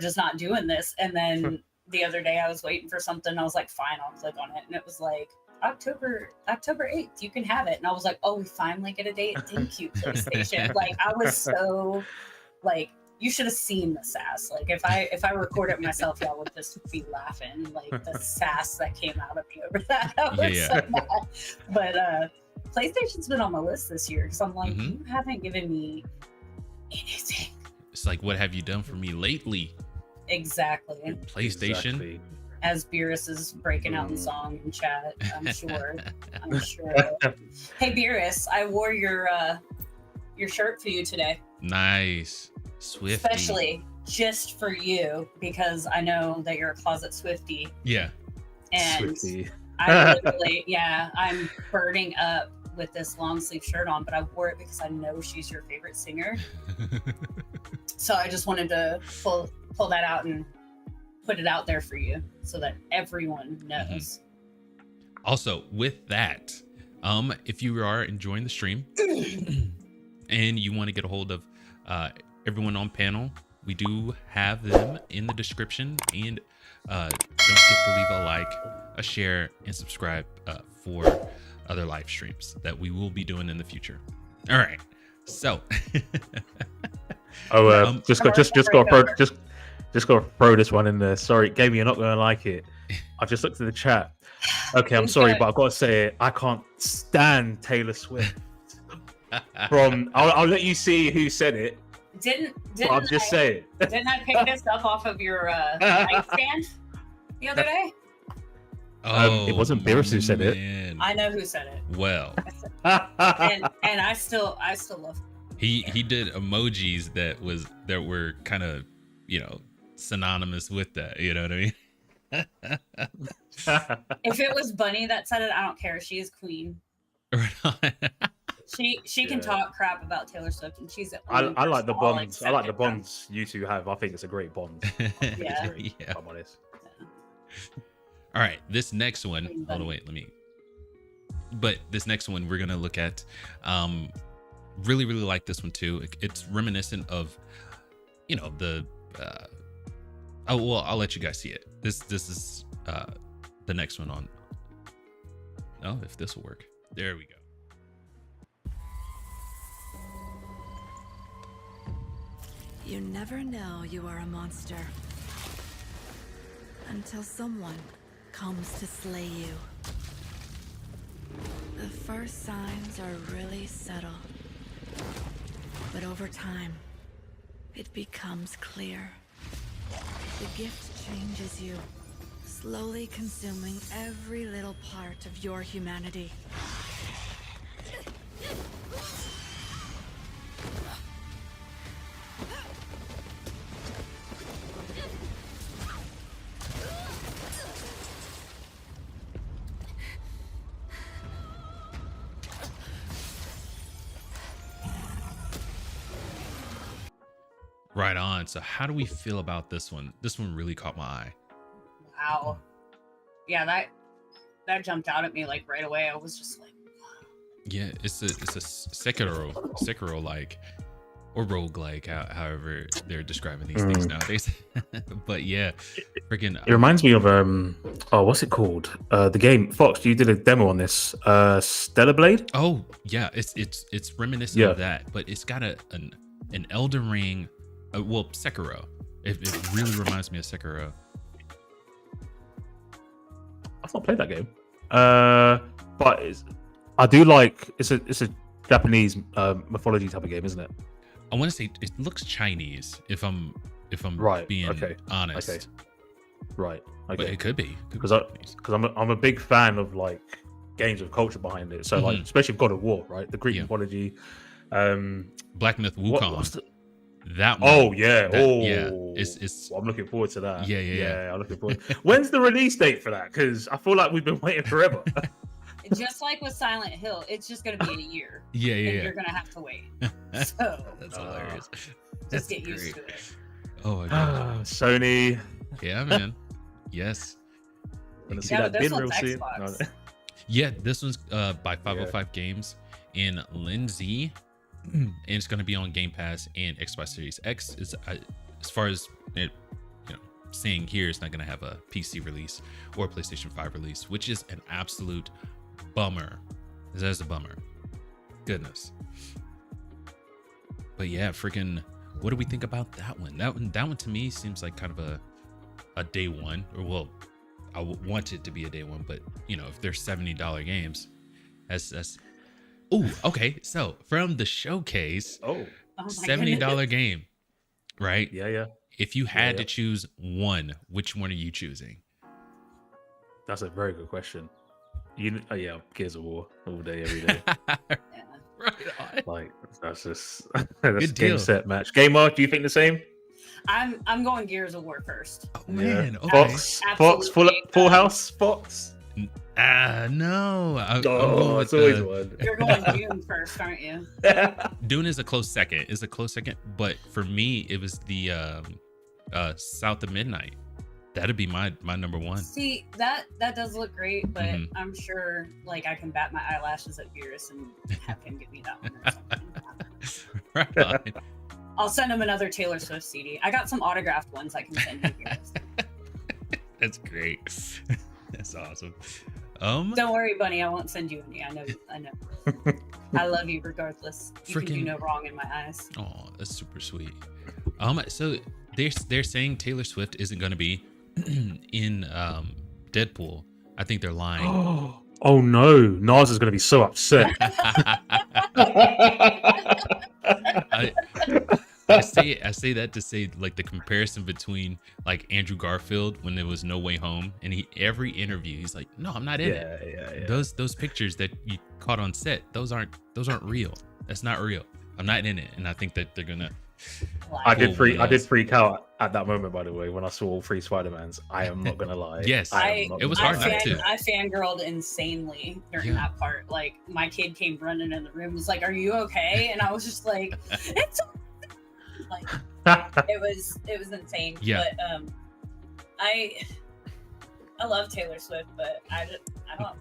just not doing this. And then the other day I was waiting for something and I was like, fine, I'll click on it, and it was like October 8th, you can have it. And I was like, oh, we finally get a date. Thank you, PlayStation. Like I was so like, you should have seen the sass. Like if I recorded myself, y'all would just be laughing. Like the sass that came out of me over that. I was so mad. But PlayStation's been on my list this year because I'm like, you haven't given me anything. It's like, what have you done for me lately? Exactly. PlayStation. Exactly. As Beerus is breaking out in song in chat, I'm sure. Hey Beerus, I wore your shirt for you today. Nice. Swifty. Especially just for you, because I know that you're a closet Swiftie. Yeah. And Swiftie. I literally, I'm burning up with this long sleeve shirt on, but I wore it because I know she's your favorite singer. So I just wanted to pull that out and put it out there for you so that everyone knows. Also, with that, if you are enjoying the stream and you want to get a hold of everyone on panel, we do have them in the description, and don't forget to leave a like, a share, and subscribe for other live streams that we will be doing in the future. All right, so just gotta throw this one in there. Sorry, Gamey, you're not gonna like it. I just looked at the chat. Okay, I'm sorry, but I've got to say it. I can't stand Taylor Swift. I'll let you see who said it. Didn't I'll just say it. Didn't I pick this up off of your nightstand the other day? It wasn't Beerus who said it. I know who said it. Well, and I still love him. he did emojis that were kind of, synonymous with that. You know what I mean? If it was Bunny that said it, I don't care. She is queen. She can talk crap about Taylor Swift, and she's. I like the bonds. I like the bonds you two have. I think it's a great bond. Yeah. If I'm honest. Yeah. All right, this next one. Hold on, wait. But this next one we're gonna look at. Really, really like this one too. It's reminiscent of, the. I'll let you guys see it. This is the next one on. Oh, if this will work. There we go. You never know you are a monster until someone comes to slay you. The first signs are really subtle, but over time, it becomes clear. The gift changes you, slowly consuming every little part of your humanity. Right on. So how do we feel about this one? This one really caught my eye. Wow. Yeah, that jumped out at me like right away. I was just like, Yeah, it's a Sekiro like, or roguelike, however they're describing these things nowadays. But yeah, freaking. It reminds me of what's it called? The game Fox. You did a demo on this. Stellar Blade. Oh yeah, it's reminiscent of that, but it's got an Elden Ring. Well, Sekiro. It really reminds me of Sekiro. I've not played that game. But I do like it's a Japanese mythology type of game, isn't it? I want to say it looks Chinese. If I'm Right, being okay, honest. okay. Right. Okay. But it could be Because I'm a big fan of like games with culture behind it. So like especially God of War, right? The Greek mythology. Black Myth Wuchang. What's the... That one. Oh yeah. Yeah. It's I'm looking forward to that. Yeah. I'm looking forward. When's the release date for that? Because I feel like we've been waiting forever. just like with Silent Hill, it's just gonna be a year. Yeah. And you're gonna have to wait. So That's hilarious. just get used to it. Oh my god. Sony. Yeah, man. Yes. Gonna see Yeah, that this bin real one's soon. Xbox. Yeah, this one's by 505 Games in Lindsay, and it's going to be on Game Pass and Xbox Series X. Is as far as it, saying here, it's not going to have a PC release or PlayStation 5 release, which is an absolute bummer. That is a bummer. Goodness. But yeah, freaking, what do we think about that one? That one to me seems like kind of a day one, or well, I want it to be a day one, but if they're $70 games, that's oh, okay. So from the showcase, $70 game, right? Yeah. If you had to choose one, which one are you choosing? That's a very good question. Gears of War all day, every day. Right on. Like that's just Good game deal. set match. Gamer, do you think the same? I'm going Gears of War first. Oh man, Yeah. okay. Fox, full house, Fox. No. I'm Oh, going it's with, always one. You're going Dune first, aren't you? Dune is a close second. But for me, it was the South of Midnight. That'd be my number one. See, that does look great, but I'm sure like I can bat my eyelashes at Beerus and have him give me that one or something. Right on. I'll send him another Taylor Swift CD. I got some autographed ones I can send you. That's great. That's awesome. Don't worry, Bunny. I won't send you any. I know. I love you regardless. You can do no wrong in my eyes. Oh, that's super sweet. So they're saying Taylor Swift isn't going to be in Deadpool. I think they're lying. Oh no, Nas is going to be so upset. I say that to say like the comparison between like Andrew Garfield when there was No Way Home, and every interview he's like, no, I'm not in it. Those pictures that you caught on set, those aren't real. That's not real. I'm not in it. And I think that they're gonna. I did freak out at that moment, by the way, when I saw all three Spider-Mans. I am not gonna lie. Yes, it was hard not to. I fangirled insanely during that part. Like my kid came running in the room, was like, "Are you okay?" And I was just like, "It's like it was insane." Yeah. But I love Taylor Swift, but I don't.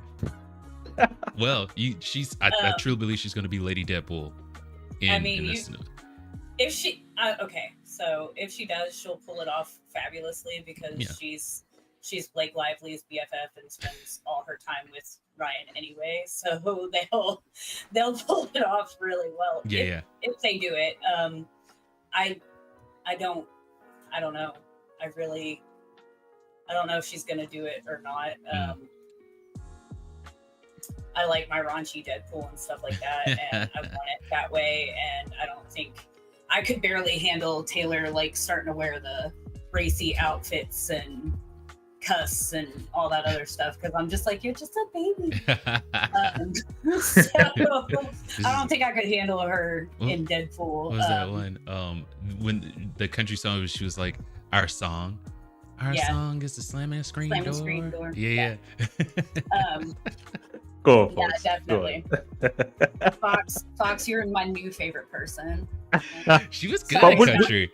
Well, I truly believe she's gonna be Lady Deadpool. If she if she does, she'll pull it off fabulously because she's Blake Lively's BFF and spends all her time with Ryan anyway, so they'll pull it off really well. If they do it. I don't know. I don't know if she's gonna do it or not. I like my raunchy Deadpool and stuff like that, and I want it that way, and I don't think I could barely handle Taylor like starting to wear the racy outfits and cuss and all that other stuff because I'm just like, you're just a baby. So I don't think I could handle her in Deadpool. What was that one? When the country song, she was like, our song is the slamming a screen door. Yeah. Go on, Yeah, Fox. definitely. Fox, you're my new favorite person. She was good But at would- country.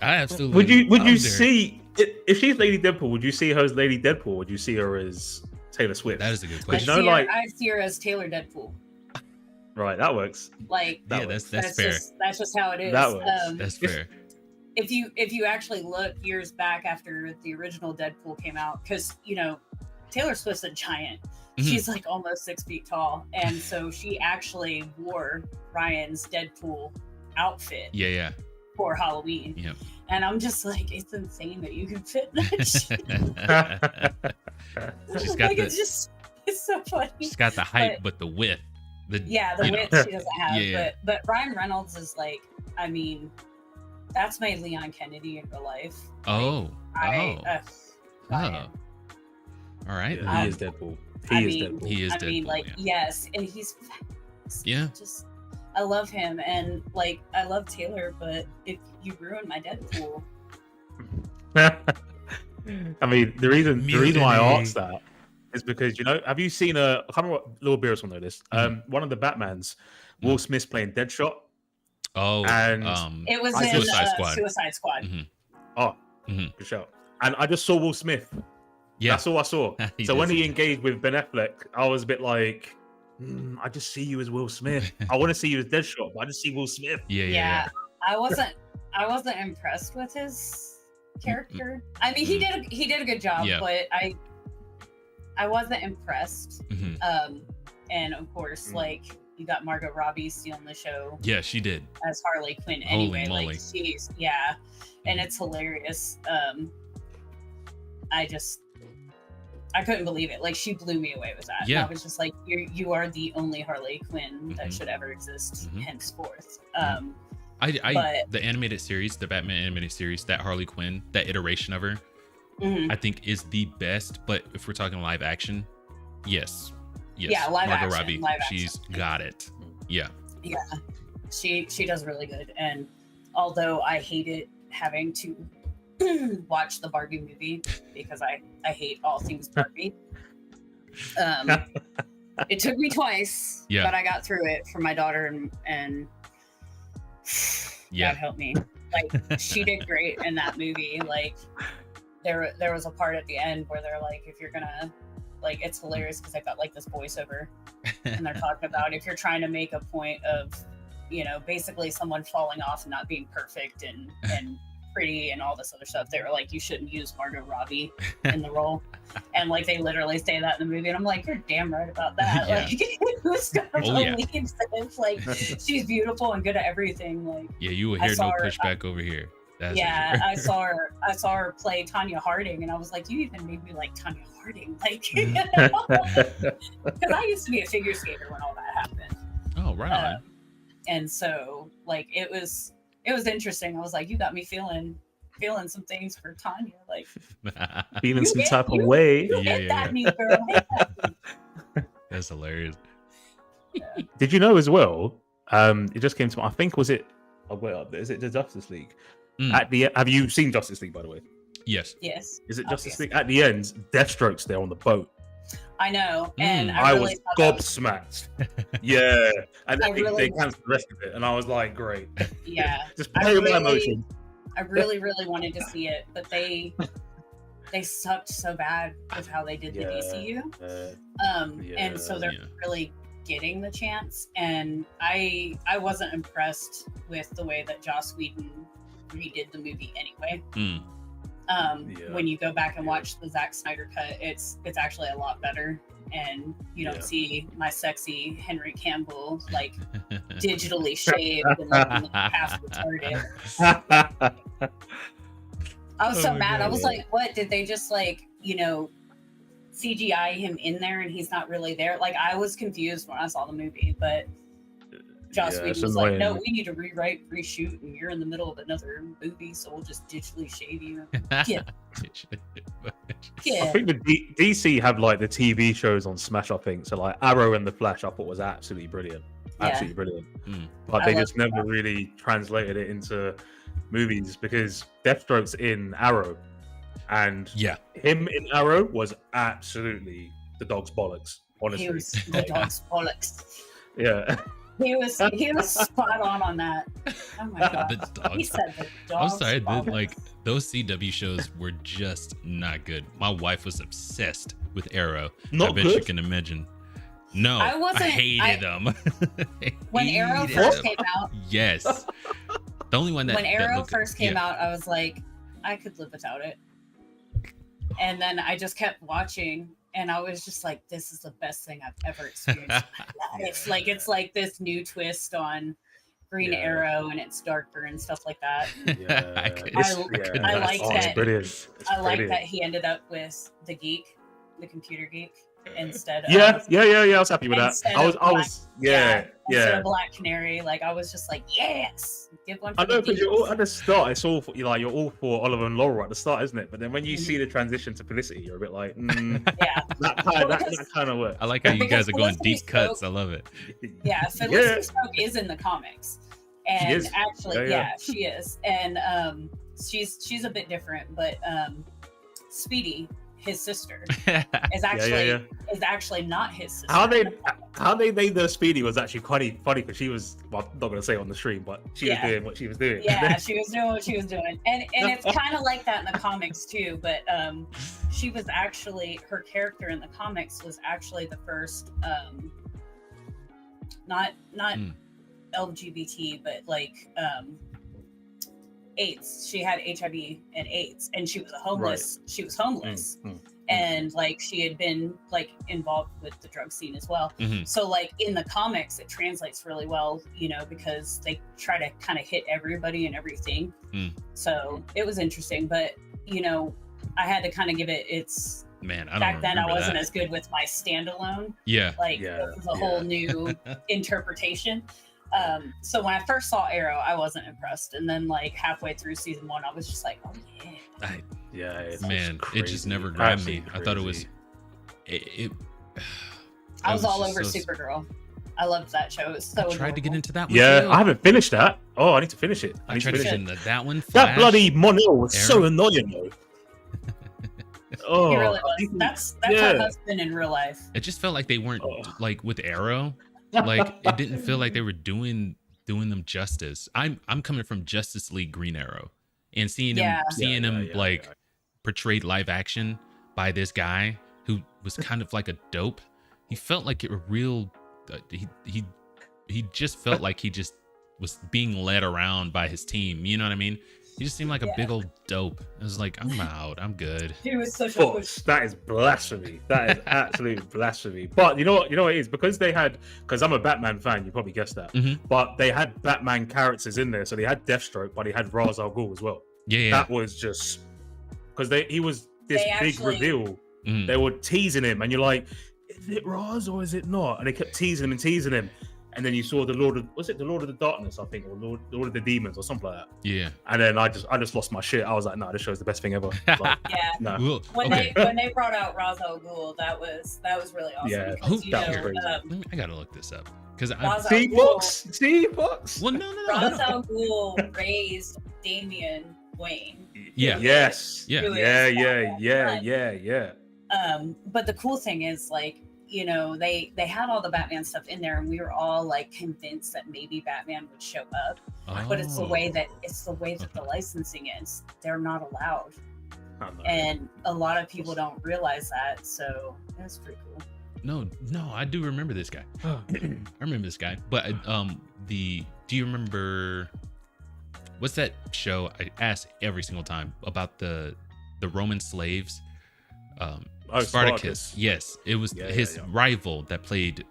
I absolutely. Would you loved her. see if she's Lady Deadpool? Would you see her as Lady Deadpool? Or would you see her as Taylor Swift? That is a good I question. know, like- see her as Taylor Deadpool. Right, that works. Like Yeah, that's fair. That's just how it is. That works. That's fair. If you actually look years back after the original Deadpool came out, because Taylor Swift's a giant. Mhm. She's like almost 6 feet tall, and so she actually wore Ryan's Deadpool outfit Yeah. for Halloween. Yep. And I'm just like, it's insane that you can fit that shit. She's got like, the it's so funny. she's got the height, but the width. The The you know. width she doesn't have. Yeah. But Ryan Reynolds is like, I mean, that's my Leon Kennedy in real life. Oh. Ryan. All right. He is Deadpool. I He is mean, Deadpool. He is I mean, Deadpool, like, yeah. yes, and he's fabulous. Yeah. Just, I love him, and like, I love Taylor, but if you ruin my Deadpool, I mean, the reason why I Mutiny. asked that is because have you seen I can't remember what Lil Beerus will know this. One of the Batmans, Will Smith's playing Deadshot. Oh. And it was I in Suicide Squad. Suicide Squad. Mhm. Oh, Mhm. good shout. And I just saw Will Smith. Yeah. That's all I saw. He So did when say he that. engaged with Ben Affleck, I was a bit like, I just see you as Will Smith. I want to see you as Deadshot, but I just see Will Smith. Yeah. I wasn't impressed with his character. I mean, he did a good job, Yeah. but I wasn't impressed. Mhm. And of course, like, you got Margot Robbie stealing the show Yeah, she did. as Harley Quinn Holy anyway. moly. Like, she's and it's hilarious. I couldn't believe it. Like, she blew me away with that. Yeah. And I was just like, you are the only Harley Quinn that Mhm. should ever exist Mhm. henceforth. The animated series, the Batman animated series, that Harley Quinn, that iteration of her, Mhm. I think is the best. But if we're talking live action, yes. Yeah, live Margot action, Robbie, live action. she's got it. Yeah. Yeah, she does really good. And although I hated having to watch the Barbie movie because I hate all things Barbie, it took me twice, Yeah. but I got through it for my daughter and Yeah. God help me. Like, she did great in that movie. Like, there was a part at the end where they're like, if you're gonna, like, it's hilarious because they've got like this voiceover and they're talking about if you're trying to make a point of, basically someone falling off and not being perfect and pretty and all this other stuff, they were like, you shouldn't use Margot Robbie in the role. And like, they literally say that in the movie, and I'm like, you're damn right about that. Yeah. Like, who's gonna Oh, yeah. believe this? Like, she's beautiful and good at everything. Like, Yeah, you will I hear saw no her- pushback over here. That's for yeah, sure. I saw her play Tanya Harding, and I was like, you even made me like Tanya Harding, like, because I used to be a figure skater when all that happened. Oh, right on. And so, like, it was interesting. I was like, you got me feeling some things for Tanya. Like, Feeling You some hit- type of you- way. you Yeah, hit yeah, that knee, girl. Hit that knee. That's hilarious. Did you know as well? It just came to I think was it? Oh, wait, is it the Justice League? Mm. Have you seen Justice League, by the way? Yes. Yes, Is it Justice obviously. League? At the end, Deathstroke's there on the boat. I know, and Mm. I I really was thought that gobsmacked. Yeah, and I then really- they cancelled the rest of it, and I was like, great. yeah, Just I play with my really- emotions. I really wanted to see it, but they sucked so bad with how they did the DCU. And so they're Yeah. really getting the chance, and I wasn't impressed with the way that Joss Whedon redid the movie anyway. Mm. Yeah. When you go back and watch the Zack Snyder cut, it's actually a lot better, and you don't Yeah. see my sexy Henry Cavill like digitally shaved and looking half retarded. I was so Oh my mad. I God. was like, what? Did they just like, CGI him in there and he's not really there? Like, I was confused when I saw the movie, but Joss Yeah, Whedon it's was like, no, annoying. we need to rewrite, reshoot, and you're in the middle of another movie, so we'll just digitally shave you. Yeah. I Yeah. think the DC have like the TV shows on Smash. I think so. Like Arrow and the Flash, I thought was absolutely brilliant. Yeah. Absolutely brilliant. Mm. But I they love just never really translated it into movies because Deathstroke's in Arrow, and Yeah. him in Arrow was absolutely the dog's bollocks. Honestly, He was the dog's bollocks. yeah. He was spot on that. Oh my god. The dog. He said the I'm dog's sorry, bollocks. like those CW shows were just not good. My wife was obsessed with Arrow. I Not bet good? you can imagine. No, I wasn't- hated them. When Arrow Hated first them. came out, Yes. The only one that when that Arrow looked- first came yeah. out, I was like, I could live without it. And then I just kept watching, and I was just like, this is the best thing I've ever experienced in my life. Like, it's like this new twist on Green Yeah. Arrow, and it's darker and stuff like that. Yeah. I could- It's- I like it's that- brilliant. It's I like brilliant. that he ended up with the geek, the computer geek, instead Yeah, of I was happy with that. Instead I was, of I was, instead yeah. of Black Canary. Like, I was just like, yes, give one for I know the because geeks. you're all at the start. It's all for, you're all for Oliver and Laurel at the start, isn't it? But then when you see the transition to Felicity, you're a bit like, Yeah, that kind of works. I like how you guys are going Felicity deep cuts. I love it. yeah. Felicity Smoke is in the comics, and She is. actually, Yeah. she is, and she's a bit different, but Speedy, his sister, is actually not his sister. How they made the Speedy was actually quite funny because she was, well, I'm not gonna say it on the stream, but she was doing what she was doing. Yeah, she was doing what she was doing, and it's kind of like that in the comics too. But she was actually, her character in the comics was actually the first, not LGBT, but like AIDS. She had HIV and AIDS, and she was homeless. Right. She was homeless. Mm. And like she had been like involved with the drug scene as well. Mhm. So like in the comics it translates really well, you know, because they try to kind of hit everybody and everything. So it was interesting, but you know, I had to kind of give it its Man, I don't back then I remember wasn't that. as good with my standalone. Yeah. Like Yeah, it was a whole new interpretation. So when I first saw Arrow, I wasn't impressed, and then like halfway through season 1, I was just like, oh yeah. Yeah, it's Man, just it just crazy. never grabbed me. Absolutely I thought it was. crazy. It I was all just over so- Supergirl. I loved that show. It was so I tried to get adorable. into that one. Yeah, too. I haven't finished that. Oh, I need to finish it. I need tried to finish get it. into that one. That Flash. bloody Monil was so Arrow. annoying though. Oh, He really I was. didn't- That's yeah. her husband in real life. It just felt like they weren't Oh. like with Arrow. Like it didn't feel like they were doing them justice. I'm coming from Justice League Green Arrow, and seeing him portrayed live action by this guy who was kind of like a dope. He felt like a real. He just felt like he just was being led around by his team. You know what I mean? He just seemed like a big old dope. I was like, I'm out. I'm good. He was such a False. That is blasphemy. That is absolute blasphemy. But you know what? You know what it is, because they had, because I'm a Batman fan. You probably guessed that. Mhm. But they had Batman characters in there, so they had Deathstroke, but he had Ra's al Ghul as well. Yeah. That was just because he was this They big actually- reveal. Mhm. They were teasing him, and you're like, is it Ra's or is it not? And they kept teasing him. And then you saw the Lord of the Darkness, I think, or Lord of the Demons, or something like that. Yeah. And then I just lost my shit. I was like, no, this show's the best thing ever. Like, Yeah. no. Well, When okay. they brought out Ra's al Ghul, that was really awesome. Yeah. because, you That was know, crazy. I gotta look this up because I. Ra's al See, Ghul- Fox. Well, no. Ra's al Ghul raised Damian Wayne. Yeah. Yes. Yeah. Who is Yeah. But the cool thing is, like, you know, they had all the Batman stuff in there, and we were all like convinced that maybe Batman would show up. But it's the way that the licensing is. They're not allowed, and a lot of people don't realize that. So that's pretty cool. No, I do remember this guy. I remember this guy. But do you remember what's that show I ask every single time about the Roman slaves? Spartacus. Yes, it was his rival that played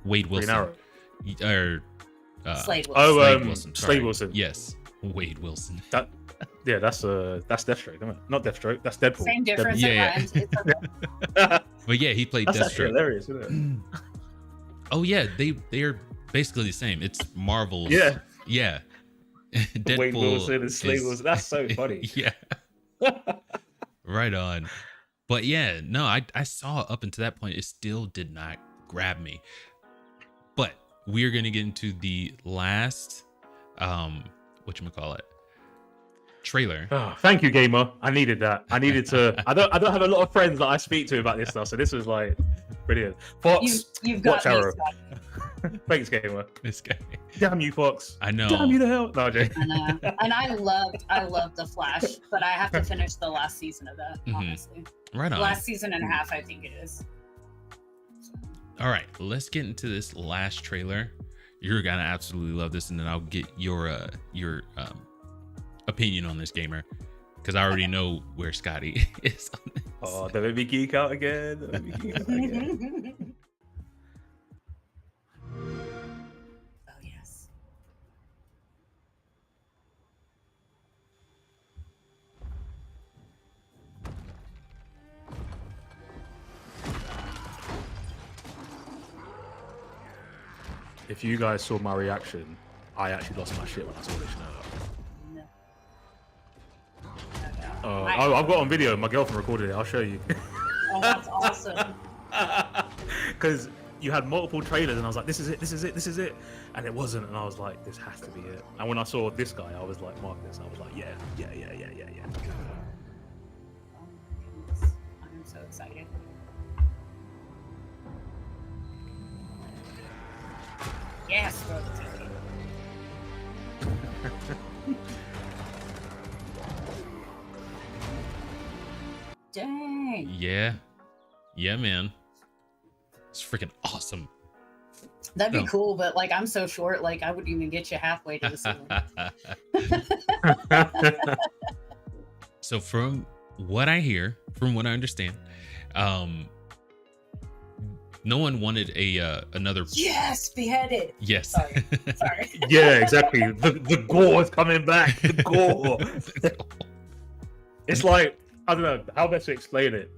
Wade Wilson. Or Slade Wilson. Oh, Slade Wilson. Slade sorry. Wilson. Yes, Wade Wilson. That's Deathstroke, isn't it? Not Deathstroke. That's Deadpool. Same difference. Yeah. It's okay. But yeah, he played That's actually Deathstroke. hilarious, isn't Oh yeah, they're basically the same. It's Marvel's. Yeah. Yeah. Wayne Wilson and Slade Wilson. That's so funny. Yeah. Right on. But yeah, no, I saw up until that point, it still did not grab me. But we're gonna get into the last whatchamacallit, trailer. Oh, thank you, Gamer. I needed that. I needed to. I don't have a lot of friends that I speak to about this stuff, so this was like brilliant. Fox, You've got watch me, Arrow. Scotty. Thanks, Gamer. This guy. Damn you, Fox. I know. Damn you to hell. No, Jay. I know. And I loved The Flash, but I have to finish the last season of that, honestly. Right on. Last season and a half, I think it is. All right, let's get into this last trailer. You're gonna absolutely love this, and then I'll get your opinion on this, Gamer, because I already know where Scotty is on this. Oh, don't make me geek out again. Don't make me geek out again. Oh, yes. If you guys saw my reaction, I actually lost my shit when I saw this now. No. I've got on video. My girlfriend recorded it. I'll show you. Oh, that's awesome. Because you had multiple trailers, and I was like, "This is it. This is it. This is it," and it wasn't. And I was like, "This has to be it." And when I saw this guy, I was like, "Marcus," I was like, "Yeah." Oh, goodness. I'm so excited. Yes, throw the TV. Dang. Yeah, man. It's freaking awesome. That'd be No. cool, but like I'm so short, like I wouldn't even get you halfway to the ceiling. So from what I hear, from what I understand, no one wanted another. Yes, beheaded. Yes. Sorry. Yeah, exactly. The gore is coming back. The gore. It's like, I don't know how best to explain it.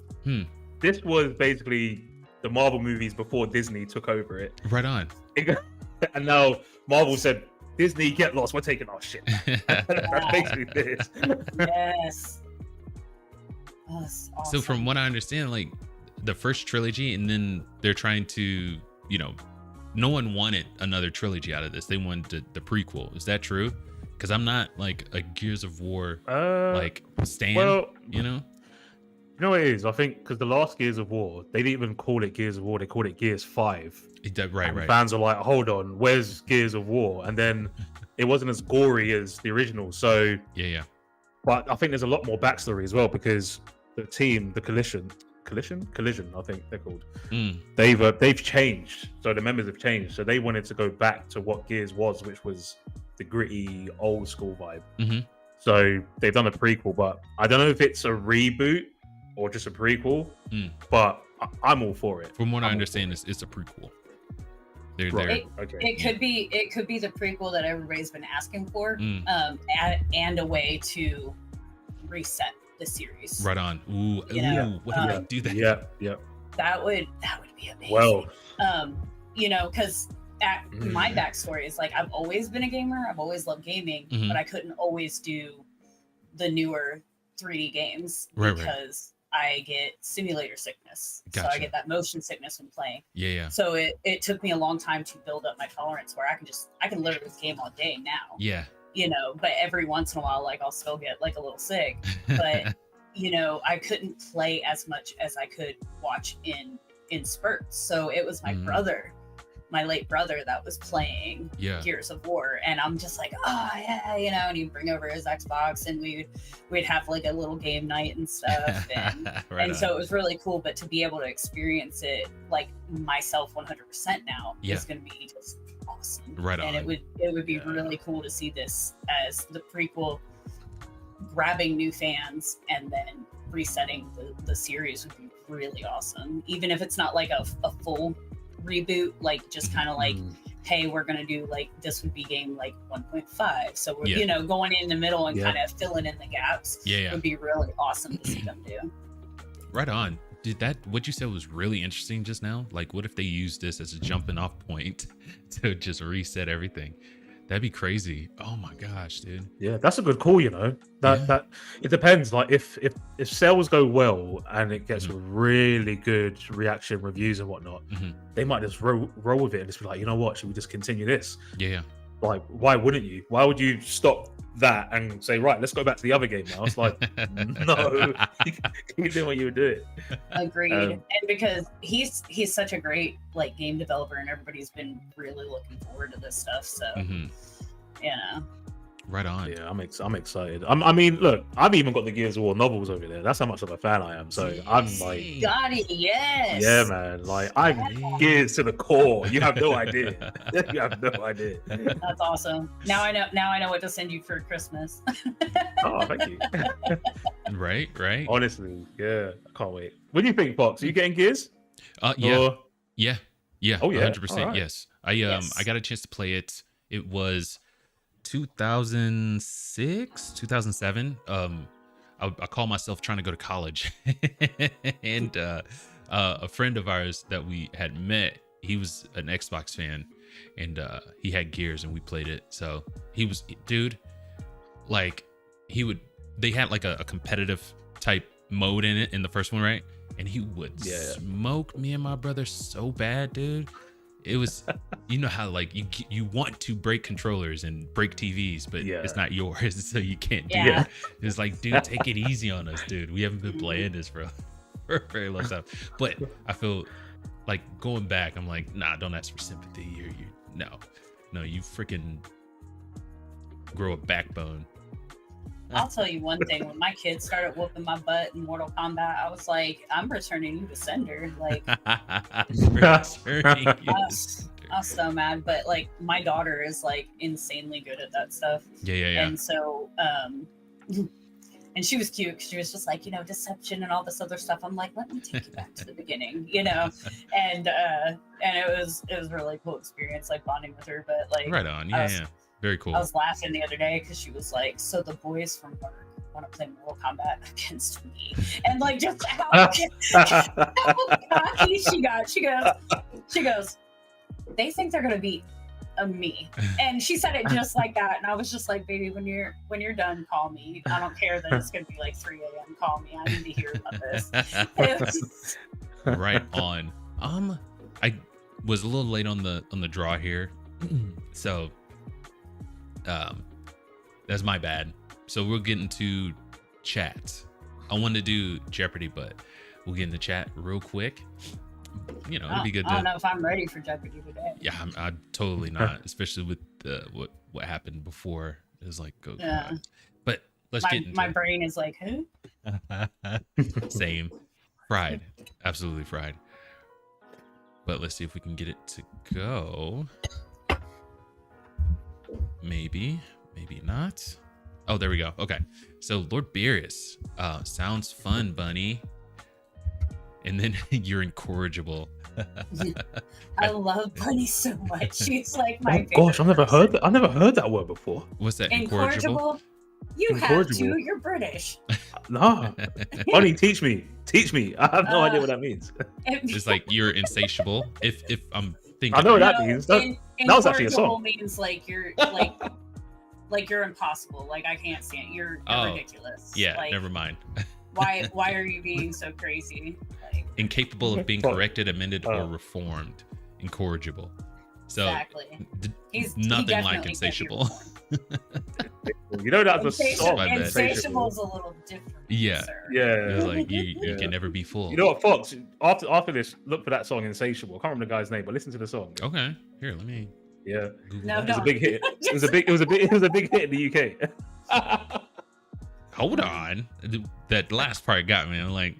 This was basically the Marvel movies before Disney took over it. Right on. And now Marvel said, Disney, get lost. We're taking our shit. That's basically this. Yes. Oh, that's awesome. So from what I understand, like the first trilogy, and then they're trying to, no one wanted another trilogy out of this. They wanted the prequel. Is that true? Because I'm not like a Gears of War like stan, well, you know? You know what it is? I think because the last Gears of War, they didn't even call it Gears of War. They called it Gears 5. Right. Fans are like, hold on, where's Gears of War? And then it wasn't as gory as the original. So Yeah. But I think there's a lot more backstory as well, because the team, the Collision, I think they're called. They've changed. So the members have changed. So they wanted to go back to what Gears was, which was the gritty old school vibe. So they've done a prequel, but I don't know if it's a reboot or just a prequel. But I'm all for it. From what I understand, it's a prequel. Right. It could be the prequel that everybody's been asking for, and a way to reset the series. Right on. What do they do that? Yeah. That would be amazing. Well, because my backstory is like I've always been a gamer. I've always loved gaming, but I couldn't always do the newer 3D games because I get simulator sickness. Gotcha. So I get that motion sickness when playing. Yeah. So it took me a long time to build up my tolerance where I can literally game all day now. Yeah. But every once in a while, like I'll still get like a little sick. But I couldn't play as much as I could watch in spurts. So it was my brother, my late brother, that was playing Gears of War, and I'm just like, oh yeah, and he'd bring over his Xbox, and we'd have like a little game night and stuff, and so it was really cool. But to be able to experience it like myself 100% now is going to be just awesome. Right on. And it would be really cool to see this as the prequel, grabbing new fans and then resetting the series would be really awesome. Even if it's not like a full reboot, like just kind of like, hey, we're gonna do like this would be game like 1.5, so we're going in the middle and kind of filling in the gaps. Would be really awesome to see them do. Right on. Dude, that what you said was really interesting just now. Like, what if they use this as a jumping off point to just reset everything? That'd be crazy. Oh my gosh, dude. Yeah, that's a good call. That it depends. Like if sales go well and it gets really good reaction, reviews and whatnot, they might just roll with it and just be like, you know what, should we just continue this? Yeah. Like, why wouldn't you? Why would you stop that and say, right, let's go back to the other game now? It's like, no, keep doing what you were doing. Agreed. And because he's such a great like game developer, and everybody's been really looking forward to this stuff. So, Right on. Yeah, I'm excited. I mean, look, I've even got the Gears of War novels over there. That's how much of a fan I am. So I'm like, Scotty, yes. Yeah, man. Like I'm Gears to the core. You have no idea. You have no idea. That's awesome. Now I know what to send you for Christmas. Oh, thank you. Right. Honestly, yeah, I can't wait. What do you think, Fox? Are you getting Gears? Yeah. Or... Yeah. Oh yeah. 100%. Right. Yes. I got a chance to play it. It was 2006, 2007. I call myself trying to go to college, and a friend of ours that we had met, he was an Xbox fan, and he had Gears, and we played it. So he was, dude, like they had like a competitive type mode in it in the first one, right? And he would smoke me and my brother so bad, dude. It was, you know how like you want to break controllers and break TVs, but it's not yours, so you can't do it. It's like, dude, take it easy on us, dude. We haven't been playing this for a very long time. But I feel like going back, I'm like, nah, don't ask for sympathy. No, you freaking grow a backbone. I'll tell you one thing. When my kids started whooping my butt in Mortal Kombat, I was like, I'm returning you to sender. Like, I was so mad. But like, my daughter is like insanely good at that stuff. Yeah. And so, and she was cute. She was just like, deception and all this other stuff. I'm like, let me take you back to the beginning, and it was really cool experience, like bonding with her. But like, right on. Yeah. Very cool. I was laughing the other day because she was like, so the boys from work want to play Mortal Kombat against me. And like, just how cocky she got. She goes, they think they're going to beat me. And she said it just like that. And I was just like, baby, when you're done, call me. I don't care that it's going to be like 3 a.m. Call me. I need to hear about this. Right on. I was a little late on the draw here. So, that's my bad. So we'll get into chat. I wanted to do Jeopardy, but we'll get into chat real quick. It'd be good. I don't know if I'm ready for Jeopardy today. Yeah, I'm totally not, especially with what happened before. It was like, oh God. But let's get into my brain is like, who? Same. Fried. Absolutely fried. But let's see if we can get it to go. Maybe not. Oh, there we go. Okay. So Lord Beerus, sounds fun, bunny. And then you're incorrigible. I love Bunny so much. She's like my favorite. Gosh, I've never heard that word before. What's that? Incorrigible? You have to. You're British. No. Bunny, teach me. I have no idea what that means. It's like you're insatiable. If I'm thinking, I know what that means. That was actually a song. Means like you're like you're impossible. Like I can't stand. You're ridiculous. Yeah, like, never mind. why are you being so crazy? Like, incapable of being corrected, amended, or reformed. Incorrigible. So exactly. He's nothing like insatiable. That's a song. Insatiable is a little different. Yeah. Sir. Yeah. It's like you can never be full. You know what, Fox? After this, look for that song, Insatiable. I can't remember the guy's name, but listen to the song. Okay. Here, let me. Yeah. No, it was a big hit. It was a big hit in the UK. Hold on. That last part got me. I'm like,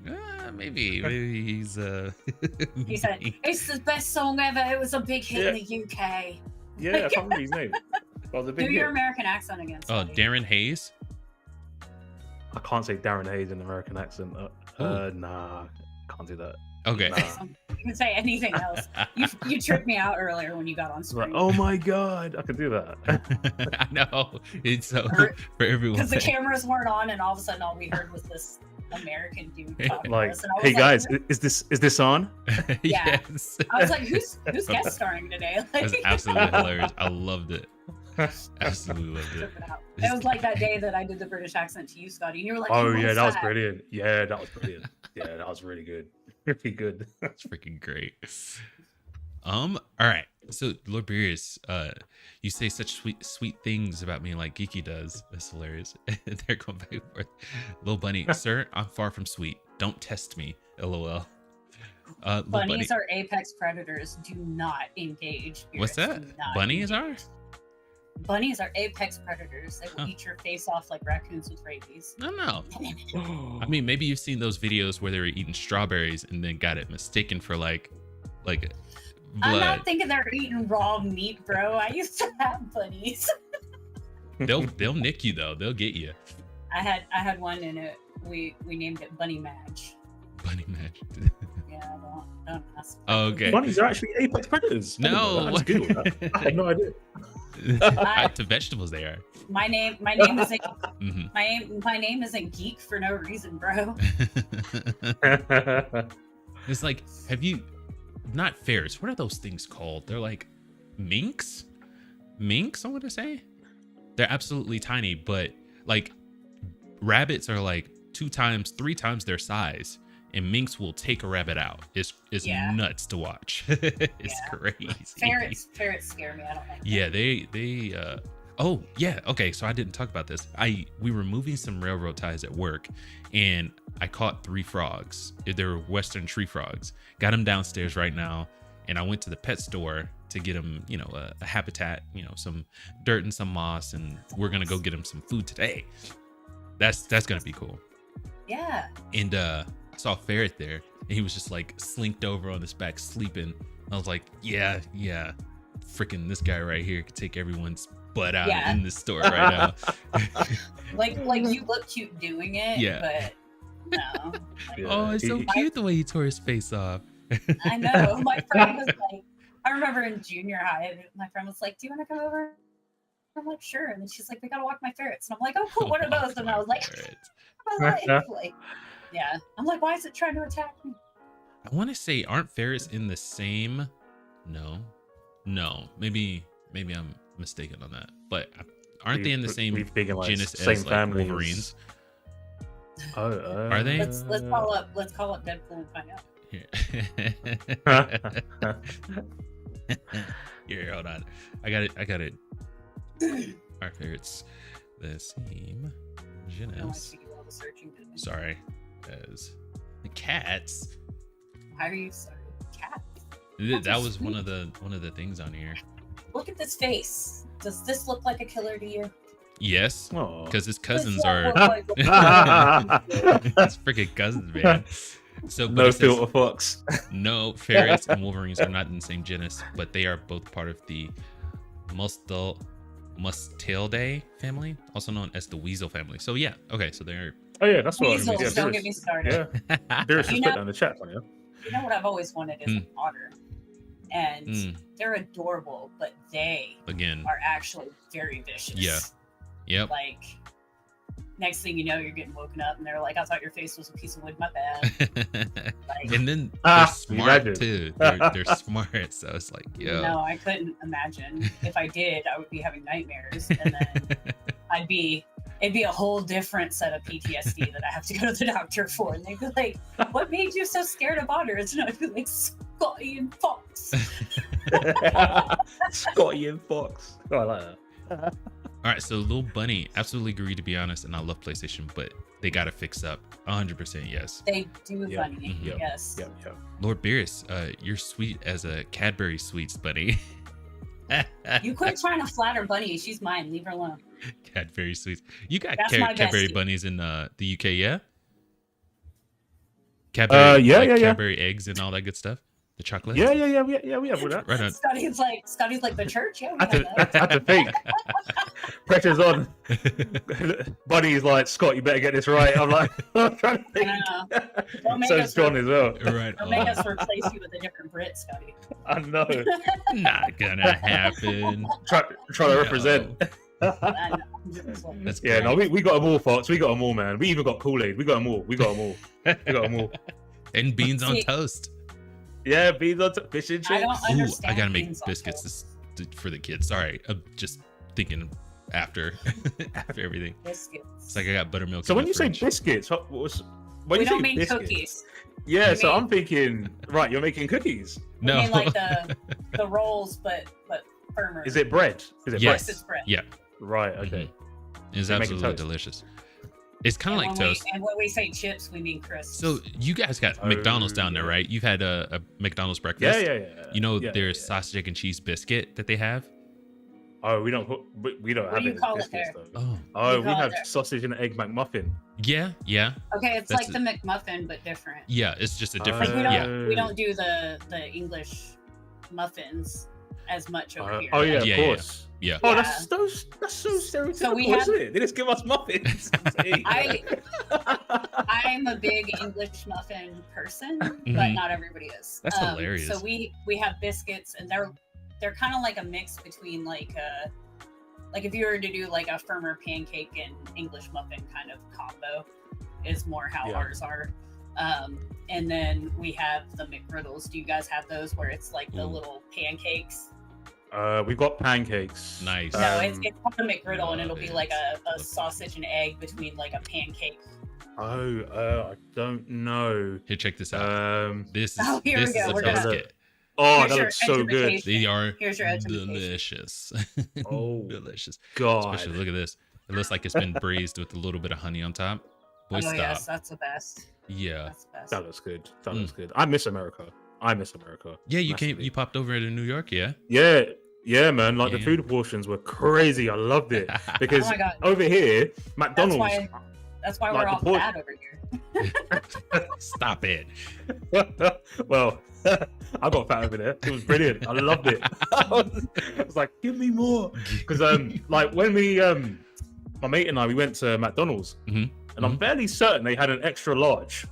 maybe he's He said, it's the best song ever. It was a big hit in the UK. Yeah, I can't remember his name. Do your American accent again. Oh, Darren Hayes. I can't say Darren Hayes in an American accent. Nah, can't do that. Okay. Nah. You can say anything else. You tripped me out earlier when you got on screen. Like, oh my God, I could do that. I know. It's so for everyone. Because the cameras weren't on, and all of a sudden all we heard was this American dude talking Like, to us, and I was hey like, guys, is this on? Yeah. Yes. I was like, who's guest starring today? That's Like, absolutely hilarious. I loved it. Absolutely loved it. tripping out. It was like that day that I did the British accent to you, Scotty, and you were like, Oh "Who yeah, that was that?" brilliant. Yeah, that was brilliant. Yeah, that was really good. Really good. That's freaking great. All right. So Lord Beerus, you say such sweet things about me like Geeky does. That's hilarious. They're going back and forth. Little Bunny, sir, I'm far from sweet. Don't test me. LOL. Little Bunnies Bunny. are apex predators. Do not engage. What's Beerus. that? Do not Bunnies are? engage. Bunnies are apex predators. They will Huh. eat your face off like raccoons with rabies. No. I mean, maybe you've seen those videos where they were eating strawberries and then got it mistaken for like blood. I'm not thinking they're eating raw meat, bro. I used to have bunnies. They'll nick you though. They'll get you. I had one in it. We named it Bunny Madge. Bunny match. Yeah, don't ask. Okay. Bunnies are actually apex predators. I didn't know No. that. That's good. I had no idea. To vegetables they are. My name isn't Mhm. my name isn't Geek for no reason, bro. It's like, have you not ferrets? What are those things called? They're like minks. I want to say they're absolutely tiny, but like rabbits are like 2 times, 3 times their size, and minks will take a rabbit out. It's Yeah. nuts to watch. It's Yeah. crazy. Ferrets scare me. I don't like them. Yeah, they oh yeah, okay, so I didn't talk about this. We were moving some railroad ties at work, and I caught 3 frogs. They were western tree frogs. Got them downstairs right now, and I went to the pet store to get them, a habitat, some dirt and some moss, and we're gonna go get them some food today. That's gonna be cool. Yeah. And I saw a ferret there, and he was just like slinked over on his back sleeping. I was like, yeah, freaking this guy right here could take everyone's butt out Yeah. in the store right now. Like you look cute doing it, Yeah. but no. Yeah. Oh, it's so He- cute the way he tore his face off. I know. My friend was like, I remember in junior high, my friend was like, "Do you want to come over?" I'm like, "Sure." And then she's like, "We gotta walk my ferrets." And I'm like, "Oh, cool. What are those?" And I was like, like, yeah. I'm like, "Why is it trying to attack me?" I want to say, aren't ferrets in the same? No. Maybe I'm mistaken on that. But aren't they in the same big in, like, genus same as like family as- Wolverines? Are they? Let's call up Deadpool and find out. Here, hold on. I got it. Our ferrets the same I don't want genus. to do all the searching. Sorry, as the cats. Why are you sorry? Cat. That was one of the things on here. Look at this face. Does this look like a killer to you? Yes, Oh. because his Does cousins this are look like a- his freaking cousins, man. So, but No it says, filter fox. no, ferrets and wolverines are not in the same genus, but they are both part of the Mustelidae family, also known as the weasel family. So yeah, okay, so they're Oh yeah, that's what I Weasels, mean. don't get me started. Yeah, Beerus just You put know- that in the chat, yeah. You know what I've always wanted is an otter. And Mm. they're adorable, but they again, are actually very vicious. Yeah. yep. Like, next thing you know, you're getting woken up and they're like, "I thought your face was a piece of wood, my bad." Like, And then they're Ah, smart imagine. too. They're smart, so it's like, yo. no, I couldn't imagine. If I did, I would be having nightmares, and then it'd be a whole different set of PTSD that I have to go to the doctor for. And they'd be like, "What made you so scared of otters?" And I'd be like, "Scotty and Fox." Scotty and Fox. Oh, I like that. All right, so Lil Bunny absolutely agreed, to be honest, and I love PlayStation, but they gotta fix up. 100% yes. They do Yeah, funny, mhm. yes. Yep. Lord Beerus, you're sweet as a Cadbury Sweets, Bunny. You quit trying to flatter Bunny. She's mine. Leave her alone. Cadbury Sweets. You got That's my Cadbury bestie. bunnies in the UK, yeah? Cadbury, yeah. Cadbury eggs and all that good stuff. The chocolate. Yeah, we have all that. Right on. Scotty's like the church. Yeah, we I have that. had to think. Pressure's on. Buddy's like, "Scott, you better get this right." I'm like, I'm trying to think. Don't make So us John as well. Right. Don't make on. us replace you with a different Brit, Scotty. I know. Not gonna happen. Try to represent. I know. That's Yeah, great. no, we got them all, Fox. We got them all, man. We even got Kool-Aid. We got them all. We got them all. We got them all. And beans on See- toast. Yeah, beans on fish and I don't chips. Ooh, understand. I gotta make beans on biscuits toast. for the kids. Sorry, I'm just thinking after after everything. Biscuits. It's like I got buttermilk. So in when the you say fridge. biscuits, when we you don't say make biscuits, cookies. yeah. We So make- I'm thinking, right? You're making cookies. We No. mean like the rolls, but firmer. Is it bread? Is it Yes. It's bread. Yeah, bread? Right. Okay. it's You're making absolutely toast. delicious. It's kind of And like when toast. and when we say chips, we mean crisps. So you guys got McDonald's down there, yeah. right? You've had a McDonald's breakfast. Yeah. You know Yeah, their yeah. sausage, egg, and cheese biscuit that they have. Oh, we don't What have do you it. call it biscuits, there? though. Oh, Oh, You we call it have there. sausage and egg McMuffin. yeah. Okay, it's That's like the McMuffin but different. Yeah, it's just a Like different. we don't Yeah, we don't do the English muffins as much over here. Oh yeah, Like, of Yeah, course. yeah. Oh, Yeah. that's so stereotypical, So we have- isn't it? They just give us muffins. I'm a big English muffin person, but Mhm. not everybody is. That's hilarious. So we have biscuits, and they're kind of like a mix between like if you were to do like a firmer pancake and English muffin kind of combo, is more how Yeah. ours are. And then we have the McGriddles. Do you guys have those where it's like the Ooh. little pancakes? We've got pancakes. Nice. No, it's called a McGriddle, and Love it'll be it. like a Love sausage and egg between like a pancake. I don't know. Here, check this out. This is Oh, here we this go. is a We're gonna- biscuit. Oh, Here's that your looks so good. education. They are Here's your education. delicious. Oh, delicious. God. Especially look at this. It looks like it's been braised with a little bit of honey on top. Boy, Oh stop. yes, that's the best. Yeah. That's the best. That looks good. That Mm. looks good. I miss America. Yeah, you came. Massively. You popped over to New York. Yeah. Yeah, man. Like Yeah, the yeah. food portions were crazy. I loved it because Oh my God. over here, That's McDonald's. why Like we're the all port- fat over here. Stop it. Well, I got fat over there. It was brilliant. I loved it. I was like, give me more. Because like when we my mate and I we went to McDonald's, Mhm. and I'm fairly certain they had an extra large.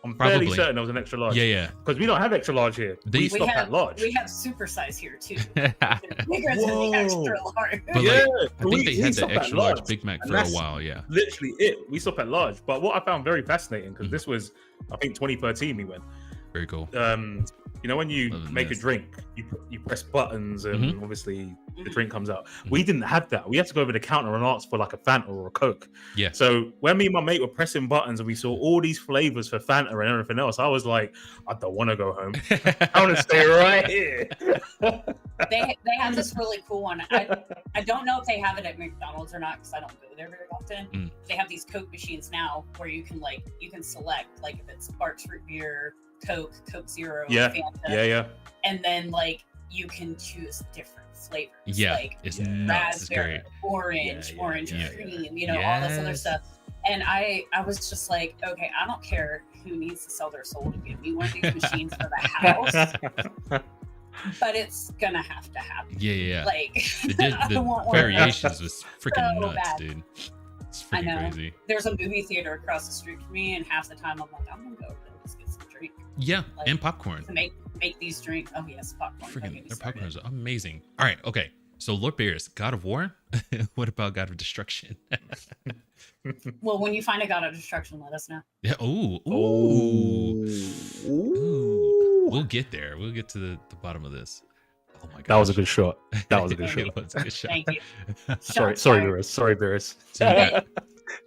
I'm fairly Probably. certain there was an extra large. Yeah, Because we don't have extra large here. They- We We stop at large. We have supersize here too. yeah. Bigger than the Whoa. extra large. But Yeah, like, I think they had the stop at extra large large, Big Mac and for a that's while. Yeah. Literally it. We stop at large. But what I found very fascinating, because Mhm. this was, I think, 2013 we went. Very cool. You know when you Other than make this. a drink, you press buttons and Mhm. obviously the Mhm. drink comes out. Mhm. We didn't have that. We had to go over the counter and ask for like a Fanta or a Coke. Yeah. So when me and my mate were pressing buttons and we saw all these flavors for Fanta and everything else, I was like, I don't want to go home. I want to stay right here. They have this really cool one. I don't know if they have it at McDonald's or not because I don't go there very often. Mm. They have these Coke machines now where you can select like if it's Bart's root beer, Coke, Coke Zero, Yeah, Fanta, yeah. and then like you can choose different flavors. Yeah. like It's Yeah. nuts. It's raspberry, great. orange, Yeah, orange yeah, cream, you know, all this other Yes. stuff. And I was just like, okay, I don't care who needs to sell their soul to give me one of these machines for the house, but it's gonna have to happen. Yeah. Like The, I want one of those. variations was freaking So nuts, bad. dude. It's I freaking know. crazy. There's a movie theater across the street from me, and half the time I'm like, I'm gonna go over there and just get some drink Yeah, Like, and popcorn. to make these drinks. Oh yes, popcorn. Don't get Freaking, me their started. popcorn is amazing. All right, okay. So Lord Beerus, God of War. What about God of Destruction? Well, when you find a God of Destruction, let us know. Yeah. Ooh. Ooh. Ooh. We'll get there. We'll get to the bottom of this. Oh my god. That was a good shot. That was a good Thank shot. It was a good shot. Thank you. Sorry, Shots sorry, fired. Beerus. Sorry, Beerus. So you got-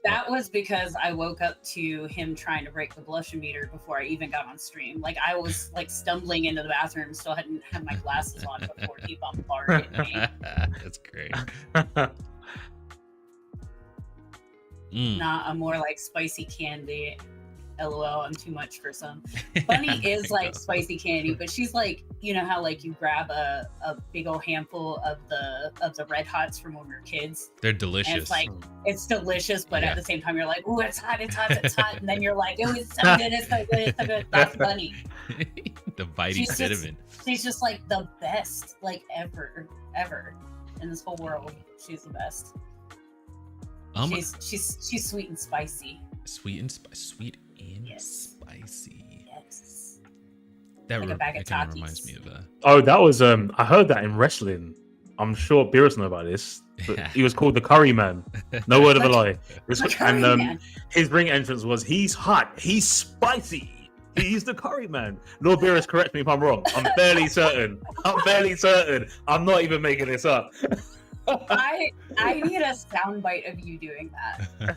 That was because I woke up to him trying to break the blusher meter before I even got on stream. Like I was like stumbling into the bathroom, still hadn't had my glasses on before he bombarded me. That's great. Mm. Nah, I'm more like spicy candy. LOL, I'm too much for some. Bunny is There you like go. spicy candy, but she's like, you know how like you grab a big old handful of the Red Hots from when we were kids. They're And delicious. it's like it's delicious, but Yeah. at the same time you're like, oh, it's hot, it's hot, it's hot, and then you're like, oh, it's so good, it's so good, it's so good. That's Bunny. the biting She's just- cinnamon. She's just like the best, like ever in this whole world. She's the best. She's sweet and spicy. Sweet and Yes. spicy. Yes. That, Like a bag of that kind of Takis. reminds me of Oh, that was I heard that in wrestling. I'm sure Beerus know about this. But he was called the Curry Man. No word of a lie. His ring entrance was, he's hot, he's spicy, he's the Curry Man. Lord Beerus, correct me if I'm wrong. I'm fairly certain. I'm not even making this up. I need a soundbite of you doing that.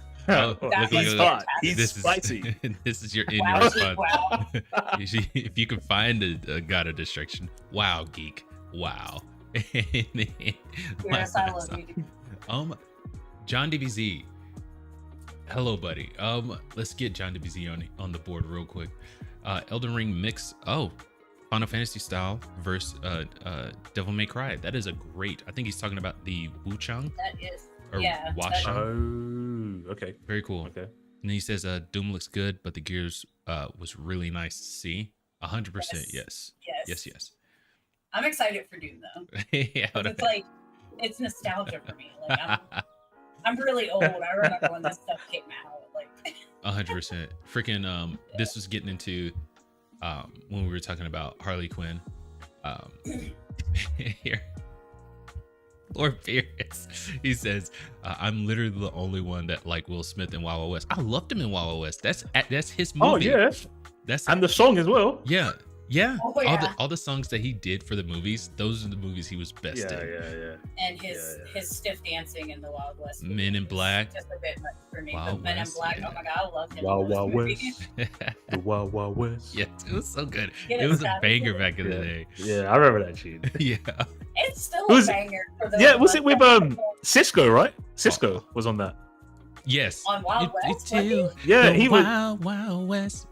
He's hot. He's spicy. This is your in Wow, response. wow. If you can find a god of destruction, wow, geek, wow. Yes, I love you. Dude. John DBZ, hello, buddy. Let's get John DBZ on the board real quick. Elden Ring mix. Final Fantasy style versus Devil May Cry. That is a great. I think he's talking about the Wuchang. That is. Or Yeah. Wuchang. Oh, okay. Very cool. Okay. And then he says, Doom looks good, but the Gears was really nice to see. 100% yes. Yes. I'm excited for Doom though. Yeah, It's like, it's nostalgia for me. Like I'm really old. I remember when this stuff came out. Like 100%. Freaking this was getting into when we were talking about Harley Quinn. Here. Lord Beerus, he says, I'm literally the only one that like Will Smith in Wild Wild West. I loved him in Wild Wild West. That's his movie. Oh yeah. And the song as well. Yeah. Oh, yeah. All the songs that he did for the movies, those are the movies he was best in. Yeah. And his stiff dancing in the Wild West. Men in Black. Just a bit much for me. Wild But Men in West, Black, yeah. oh my god, I love him. Wild in those Wild movies. West. The Wild Wild West. Yeah, it was so good. Get It was a Savage. banger back in the day. Yeah, I remember that tune. Yeah. It's still Was a it- banger. For those Yeah, of was us it with that- Cisco, right? Cisco was on that. Yes. On Wild West, was he? Yeah, he was. Wild Wild West.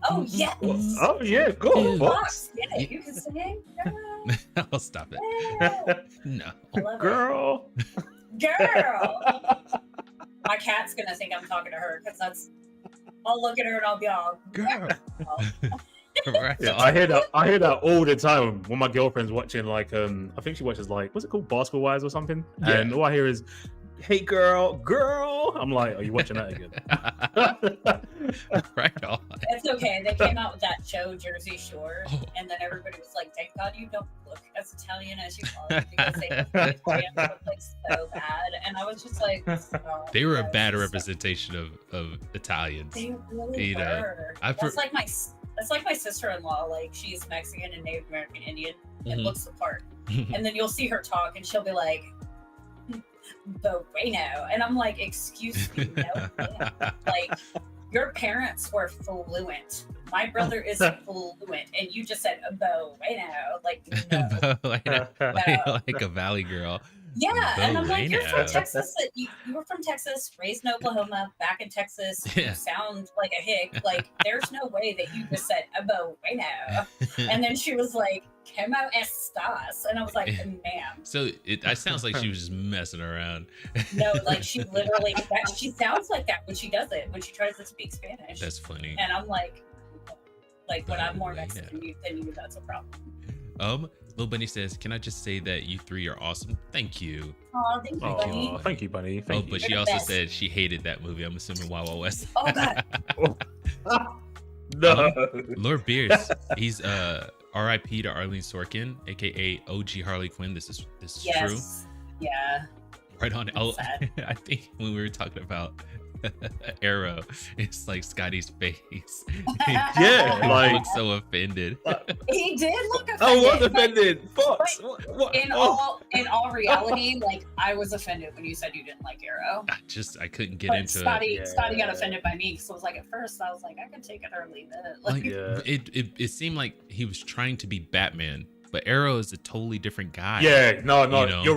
Oh, yes. Oh yeah, cool. Fox, yeah, you can sing. Girl. I'll stop it. Yeah. No. I love it. Girl. Girl. My cat's gonna think I'm talking to her because I'll look at her and I'll be all Girl. Right. Yeah, I hear that all the time when my girlfriend's watching like I think she watches like what's it called, Basketball Wives or something, Yeah. and all I hear is, "Hey girl." I'm like, are you watching that again? Right on. It's okay. They came out with that show, Jersey Shore, Oh. and then everybody was like, "Thank God you don't look as Italian as you are," because they look like so bad. And I was just like, oh, They were a guys, bad this is- representation of Italians. They really You know, were. I've That's like my sister-in-law. Like she's Mexican and Native American Indian, and Mhm. looks the part. And then you'll see her talk, and she'll be like, "Bueno," and I'm like, "Excuse me, no, ma'am. Like your parents were fluent. My brother is fluent, and you just said bueno. Like no." like a valley girl. Yeah, and I'm like, "You're from Bueno. Texas. You were from Texas, raised in Oklahoma, back in Texas. You Yeah. sound like a hick. Like, there's no way that you just said bueno." And then she was like, "Como estas?" And I was like, "Ma'am, So it sounds like she was just messing around. no." Like she literally, she sounds like that when she does it, when she tries to speak Spanish. That's funny. And I'm like when I'm more Bueno. Mexican than you, that's a problem. Lil Bunny says, "Can I just say that you three are awesome? Thank you." Oh, thank you, buddy. Oh, thank you, buddy. Thank you. But she You're the also best. said she hated that movie. I'm assuming Wild Wild West. Oh God. No. Lord Beers, he's R.I.P. to Arlene Sorkin, aka OG Harley Quinn. This is true. Yes. Yeah. Right on. Oh, Sad. I think when we were talking about Arrow, it's like Scotty's face. Yeah, He like looks so offended. He did look offended. I was but offended. Fox. What? In all reality, like I was offended when you said you didn't like Arrow. I couldn't get But into Scotty, it. Scotty got offended by me because I was like, at first I was like, I could take it or leave it. Like Yeah. it seemed like he was trying to be Batman, but Arrow is a totally different guy. Yeah, no, You know? you're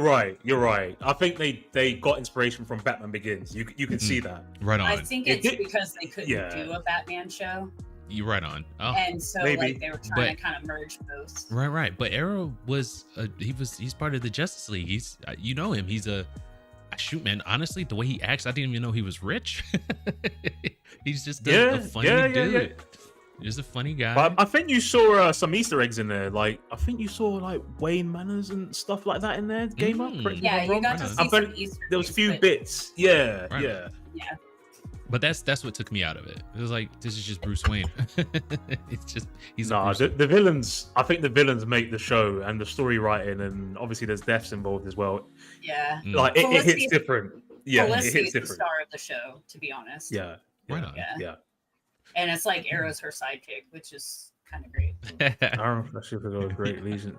right. I think they got inspiration from Batman Begins. You can see that. Right on. I think It it's did- because they couldn't yeah. do a Batman show, You're right on. Oh, and so maybe. like they were trying But- to kind of merge both. right. But Arrow was he's part of the Justice League. He's you know him. He's a shoot, man. Honestly, the way he acts, I didn't even know he was rich. He's just a funny dude. Yeah. He's a funny guy. But I think you saw some Easter eggs in there. Like I think you saw like Wayne Manners and stuff like that in there. Gamer, correct me if Yeah, I'm you wrong. got to I see bet some Easter There was a eggs, few but bits. Yeah, Right. yeah. Yeah. But that's what took me out of it. It was like, this is just Bruce Wayne. It's just he's the villains. I think the villains make the show and the story writing, and obviously there's deaths involved as well. Yeah, like it hits different. Yeah, it hits Felicity's the different. star of the show, to be honest. Yeah, Right on. Yeah. And it's like Arrow's her sidekick, which is kind of great. Arrow and Supergirl are great legions.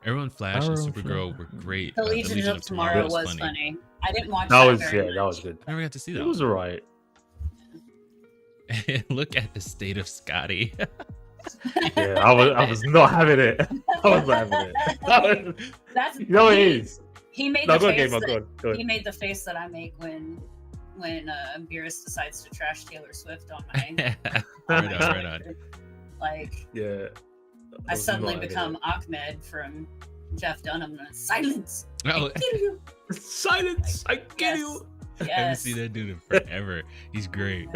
Arrow and Flash and Supergirl were great. The Legion of Tomorrow was funny. I didn't watch That that. was very that much. was good. I never got to see that. It was alright. Look at the state of Scotty. Yeah, I was not having it. I was not having it. That's You know what it is. He made No, the go on, face. Gamer, go on. He made the face that I make when Beerus decides to trash Taylor Swift on my. Right on. Like, Yeah. I suddenly become Ahmed from Jeff Dunham. And it's, silence. Oh. I kill you. Silence. I kill Yes. you. I haven't Yes. seen that dude in forever. He's great.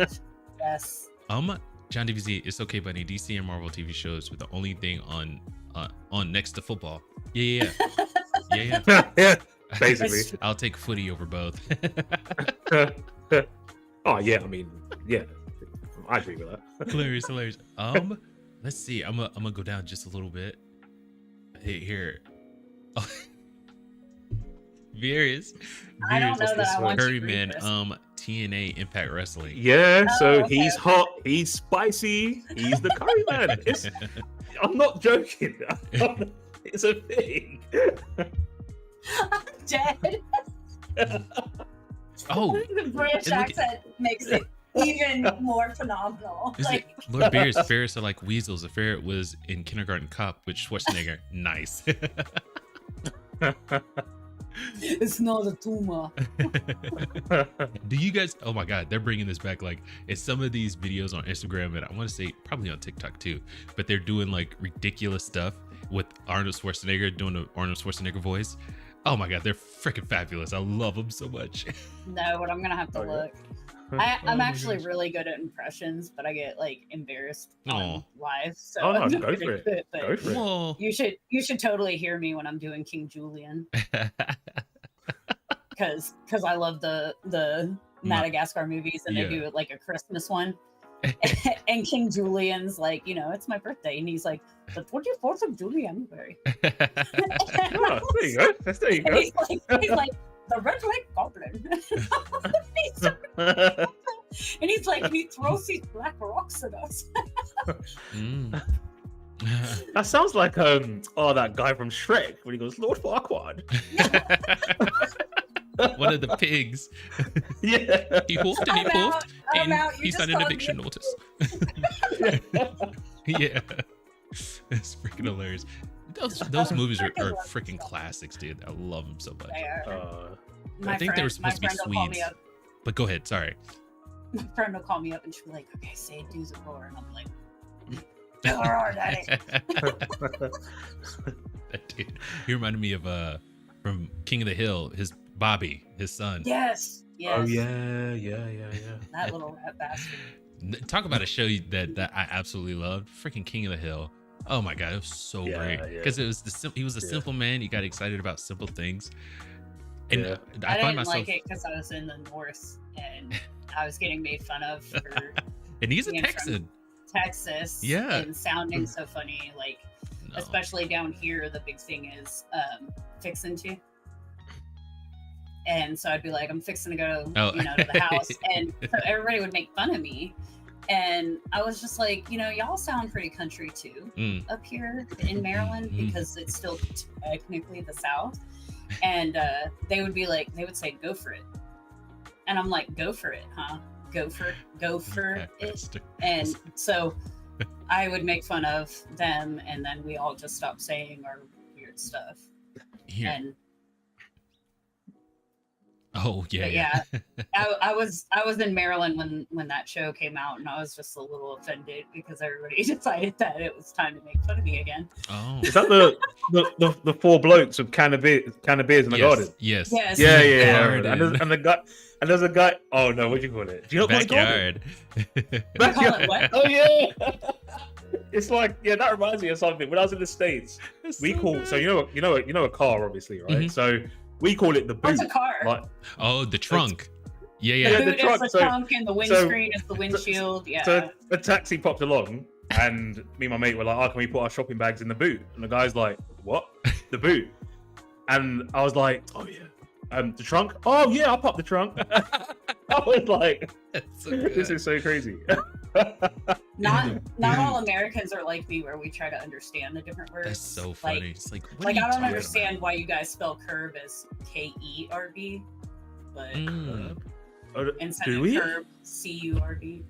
Yes. John DVZ, it's okay, buddy. DC and Marvel TV shows were the only thing on next to football. Yeah. Yeah. Basically. I'll take footy over both. Oh yeah, I mean, yeah. I agree with that. Hilarious. Let's see. I'm gonna go down just a little bit. Hey, here. Oh. Varys. I don't know that I want you to Curryman, read this. TNA Impact Wrestling. Yeah, so okay, he's hot, he's spicy, he's the curry man. I'm not joking. It's a thing. I'm dead. Oh, The British and look accent makes it even more phenomenal. is Like, it Lord Beer's ferrets are like weasels. The ferret was in Kindergarten Cop with Schwarzenegger. Nice. it's not a tumor. Do you guys? Oh my God, they're bringing this back. Like, it's some of these videos on Instagram, and I want to say probably on TikTok too. But they're doing like ridiculous stuff with Arnold Schwarzenegger doing the Arnold Schwarzenegger voice. Oh my God, they're freaking fabulous. I love them so much. No, but I'm gonna have to look. I'm actually really good at impressions, but I get like embarrassed on live. So Oh, no, I'm go not for very it. good, but Go for it. Whoa. You should totally hear me when I'm doing King Julian because I love the Madagascar movies and Yeah. they do like a Christmas one. And King Julian's like, it's my birthday, and he's like, the 24th of January. Oh, there you go. There you And go. he's like the Red Lake Goblin. And he's like, he throws these black rocks at us. Mm. That sounds like that guy from Shrek when he goes, Lord Farquaad. One of the pigs. Yeah. He hoofed and he I'm poofed, out. I'm and out. You he just signed an called eviction me a notice. Yeah. It's freaking hilarious. Those movies are freaking love freaking them. classics, dude. I love them so much. They are. I think they were supposed to be my friend will call me Swedes. up. But go ahead. Sorry. My friend will call me up and she'll be like, okay, say do's a roar. And I'm like, roar, daddy. That dude, he reminded me of from King of the Hill, his Bobby, his son. Yes. Yes. Oh yeah. That little rat bastard. Talk about a show that I absolutely loved. Freaking King of the Hill. Oh my God, it was so Yeah, great yeah. because it was he was a simple man. You got excited about simple things, and Yeah. I I find didn't myself. like it because I was in the north and I was getting made fun of for And he's a being from Texan. Texas. Yeah. And sounding so funny. Like, No. especially down here, the big thing is fixing to. And so I'd be like, I'm fixing to go, Oh. to the house. And so everybody would make fun of me. And I was just like, y'all sound pretty country too Mm. up here in Maryland because it's still technically the South. And they would say, go for it. And I'm like, go for it, huh? Go for it. And so I would make fun of them, and then we all just stopped saying our weird stuff. Here. And Oh yeah, but yeah, I was in Maryland when that show came out, and I was just a little offended because everybody decided that it was time to make fun of me again. Oh, Is that the four blokes with can of beers in the garden? Yes. Yes. Yeah. Garden. And there's a guy. Oh no, what do you call it? Do you know what Backyard. They call it what? Oh yeah. It's like that reminds me of something. When I was in the States, we call a car obviously, right? Mhm. So we call it the boot. What's a car? Like, Oh, the trunk. Yeah. The the boot trunk, is the so- trunk and the windscreen is the windshield. Yeah. So a taxi popped along, and me and my mate were like, "Oh, can we put our shopping bags in the boot?" And the guy's like, "What? The boot?" And I was like, "Oh yeah, the trunk? Oh yeah, I'll pop the trunk." I was like, That's so "This good. is so crazy." Not all Americans are like me, where we try to understand the different words. That's so funny. It's like, what Like are you I don't talking understand why you guys spell curb as Kerb, but about? instead Do of we? curb CURB.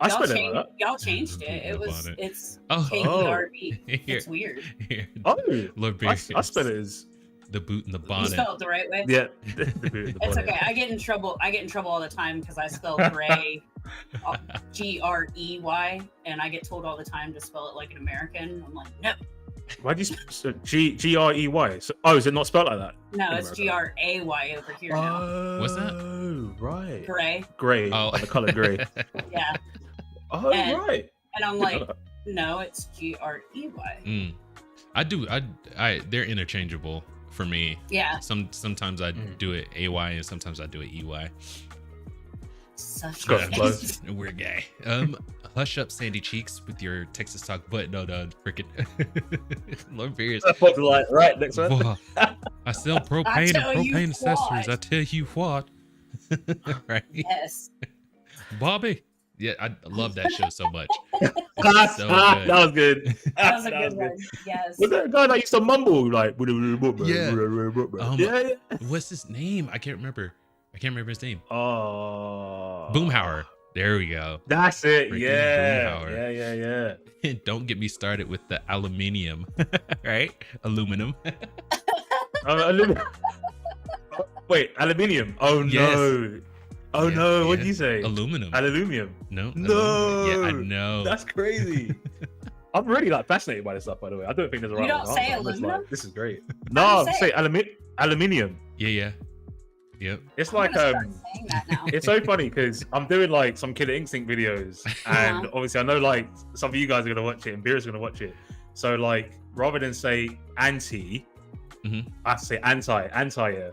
I Y'all spelled it changed, like that. y'all changed it. It Up was on it. it's Oh. Kerb. Here. It's weird. Here. Oh, Lord I Beers. spelled it as The boot and the You bonnet. spelled it the right way. yeah. The boot, the It's bonnet. okay. I get in trouble all the time because I spell gray, Grey, and I get told all the time to spell it like an American. I'm like, no, Why do you so Grey? So, oh, is it not spelled like that? no, In it's America? Gray over here now. What's that? Oh, right. Gray, Grey. Oh. Like the color grey. yeah. Oh, And- right. And I'm like, no, it's Grey. Mm. I do. I. They're interchangeable for me. Yeah, Sometimes I do it AY and sometimes I do it EY. such Got a it close. We're gay. Hush up, Sandy Cheeks, with your Texas talk, but no, freaking Lord Beers. Right, next one. Whoa. I sell propane tell and you propane accessories. what. I tell you what. Right, yes. Bobby. Yeah, I love that show so much. That So good. was good. That was a good one. Yes. Was that a guy that used to mumble like? Yeah. Yeah. What's his name? I can't remember his name. Oh. Boomhauer. There we go. That's it. Freaking Yeah. Boomhauer. Yeah. Don't get me started with the aluminium, right? Aluminum. Aluminium. Wait, aluminium. Oh Yes. no. Oh Yeah, no. What did yeah. you say? Aluminum. Aluminium. No. No. aluminum. Yeah, I know. That's crazy. I'm really like fascinated by this stuff, by the way. I don't think there's a right don't answer. say I'm just aluminum? like, this is great. How No, do you say say aluminium. Yeah. Yep. It's I'm like gonna start saying that now. it's so funny because I'm doing like some Killer Instinct videos, and obviously I know like some of you guys are gonna watch it and Beer's gonna watch it. So like rather than say anti, Mhm. I say anti, yeah.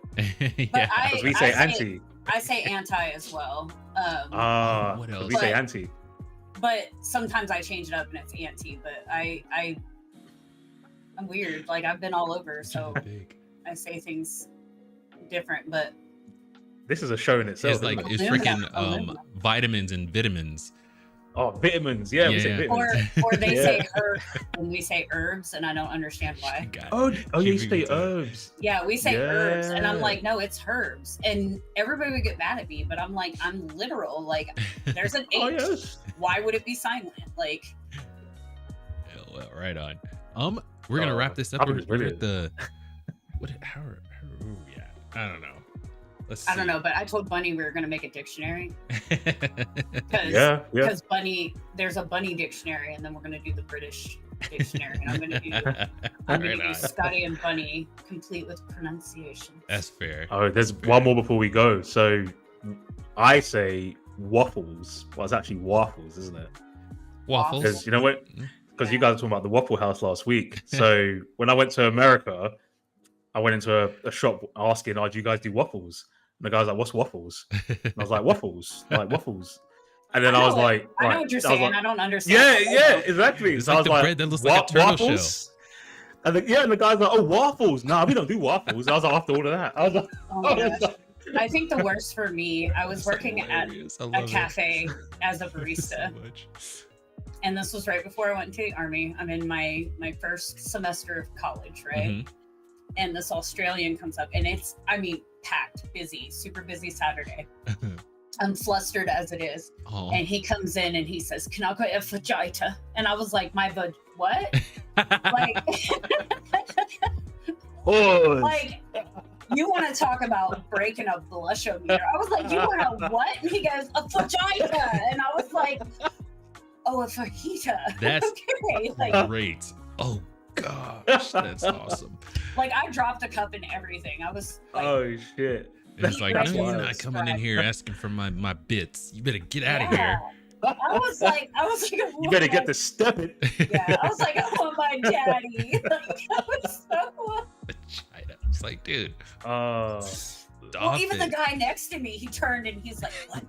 Yeah. Because we say anti. I say anti as well. What 'cause else? we say But- anti. But sometimes I change it up and it's anti. But I'm weird. Like I've been all over, so Big. I say things different. But This is a show in itself. It's like isn't it? it's Aluminum. freaking Aluminum. vitamins and vitamins. Oh, vitamins. Yeah, we say Yeah. vitamins. or they Yeah. say herb and we say herbs, and I don't understand why. God. Oh, yeah, you Keep say it going. herbs. Yeah, we say herbs, and I'm Yeah. like, no, it's herbs, and everybody would get mad at me. But I'm like, I'm literal. Like, there's an H. Oh, yes. Why would it be silent? Like, Well, right on. We're gonna wrap this up. I think We're, it's we're brilliant. at the what? How are we at? I don't know. Let's see. I don't know, but I told Bunny we were gonna make a dictionary because Yeah. Bunny, there's a Bunny dictionary, and then we're gonna do the British dictionary. And I'm gonna do Right on. Scotty and Bunny, complete with pronunciation. That's fair. Oh, there's That's fair. one more before we go. So I say waffles. Well, it's actually waffles, isn't it? Waffles. Because you know what? Because you guys were talking about the Waffle House last week. So when I went to America, I went into a shop asking, "Oh, do you guys do waffles?" And the guy's like, "What's waffles?" And I was like, "Waffles, like waffles." And then I was like, I know right. what you're I was saying. like, I don't understand. yeah, exactly. It's So I like was the like, bread that looks like a turtle waffles? And the guy's like, "Oh, waffles? Nah, we don't do waffles." I was like, after all of that, I was like, Oh my gosh. I think the worst for me, I was working at Hilarious. I a love it. cafe as a So barista, much. and this was right before I went into the army. I'm in my first semester of college, right? Mhm. And this Australian comes up, and it's, I mean, packed, busy, super busy Saturday. I'm flustered as it is. Oh. And he comes in and he says, "Can I get a vagina?" And I was like, what? Like, "Oh, like, you want to talk about breaking a blushometer? I was like, "You want a what?" And he goes, "A vagina." And I was like, "Oh, a fajita." That's okay. Like, great. Oh gosh, that's awesome. like I dropped a cup and everything. I was like, oh shit." It's like, That's no, you're wild. not coming in here asking for my bits. You better get out of here. I was like, You better get to stepping. Yeah, I was like, I want my daddy. Like, I was so. China. It's like, dude. Well, even the it. guy next to me, he turned and he's like, "What?"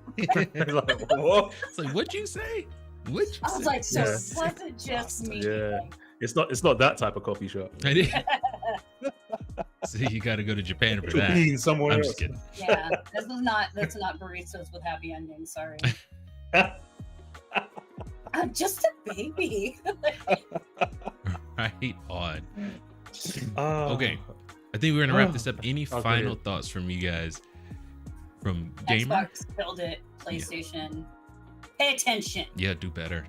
Like, what? It's like, what'd you say? What'd you I was say? like, "So Yeah. it wasn't just me." Yeah. It's not that type of coffee shop. I did. See, you got to go to Japan for that. Being somewhere I'm else. just kidding. Yeah, that's not baristas with happy endings. Sorry. I'm just a baby. Right on. Oh. Okay, I think we're gonna wrap Oh. this up. Any Okay. final thoughts from you guys? From Gamer? Xbox killed it. PlayStation, pay attention. Yeah, do better.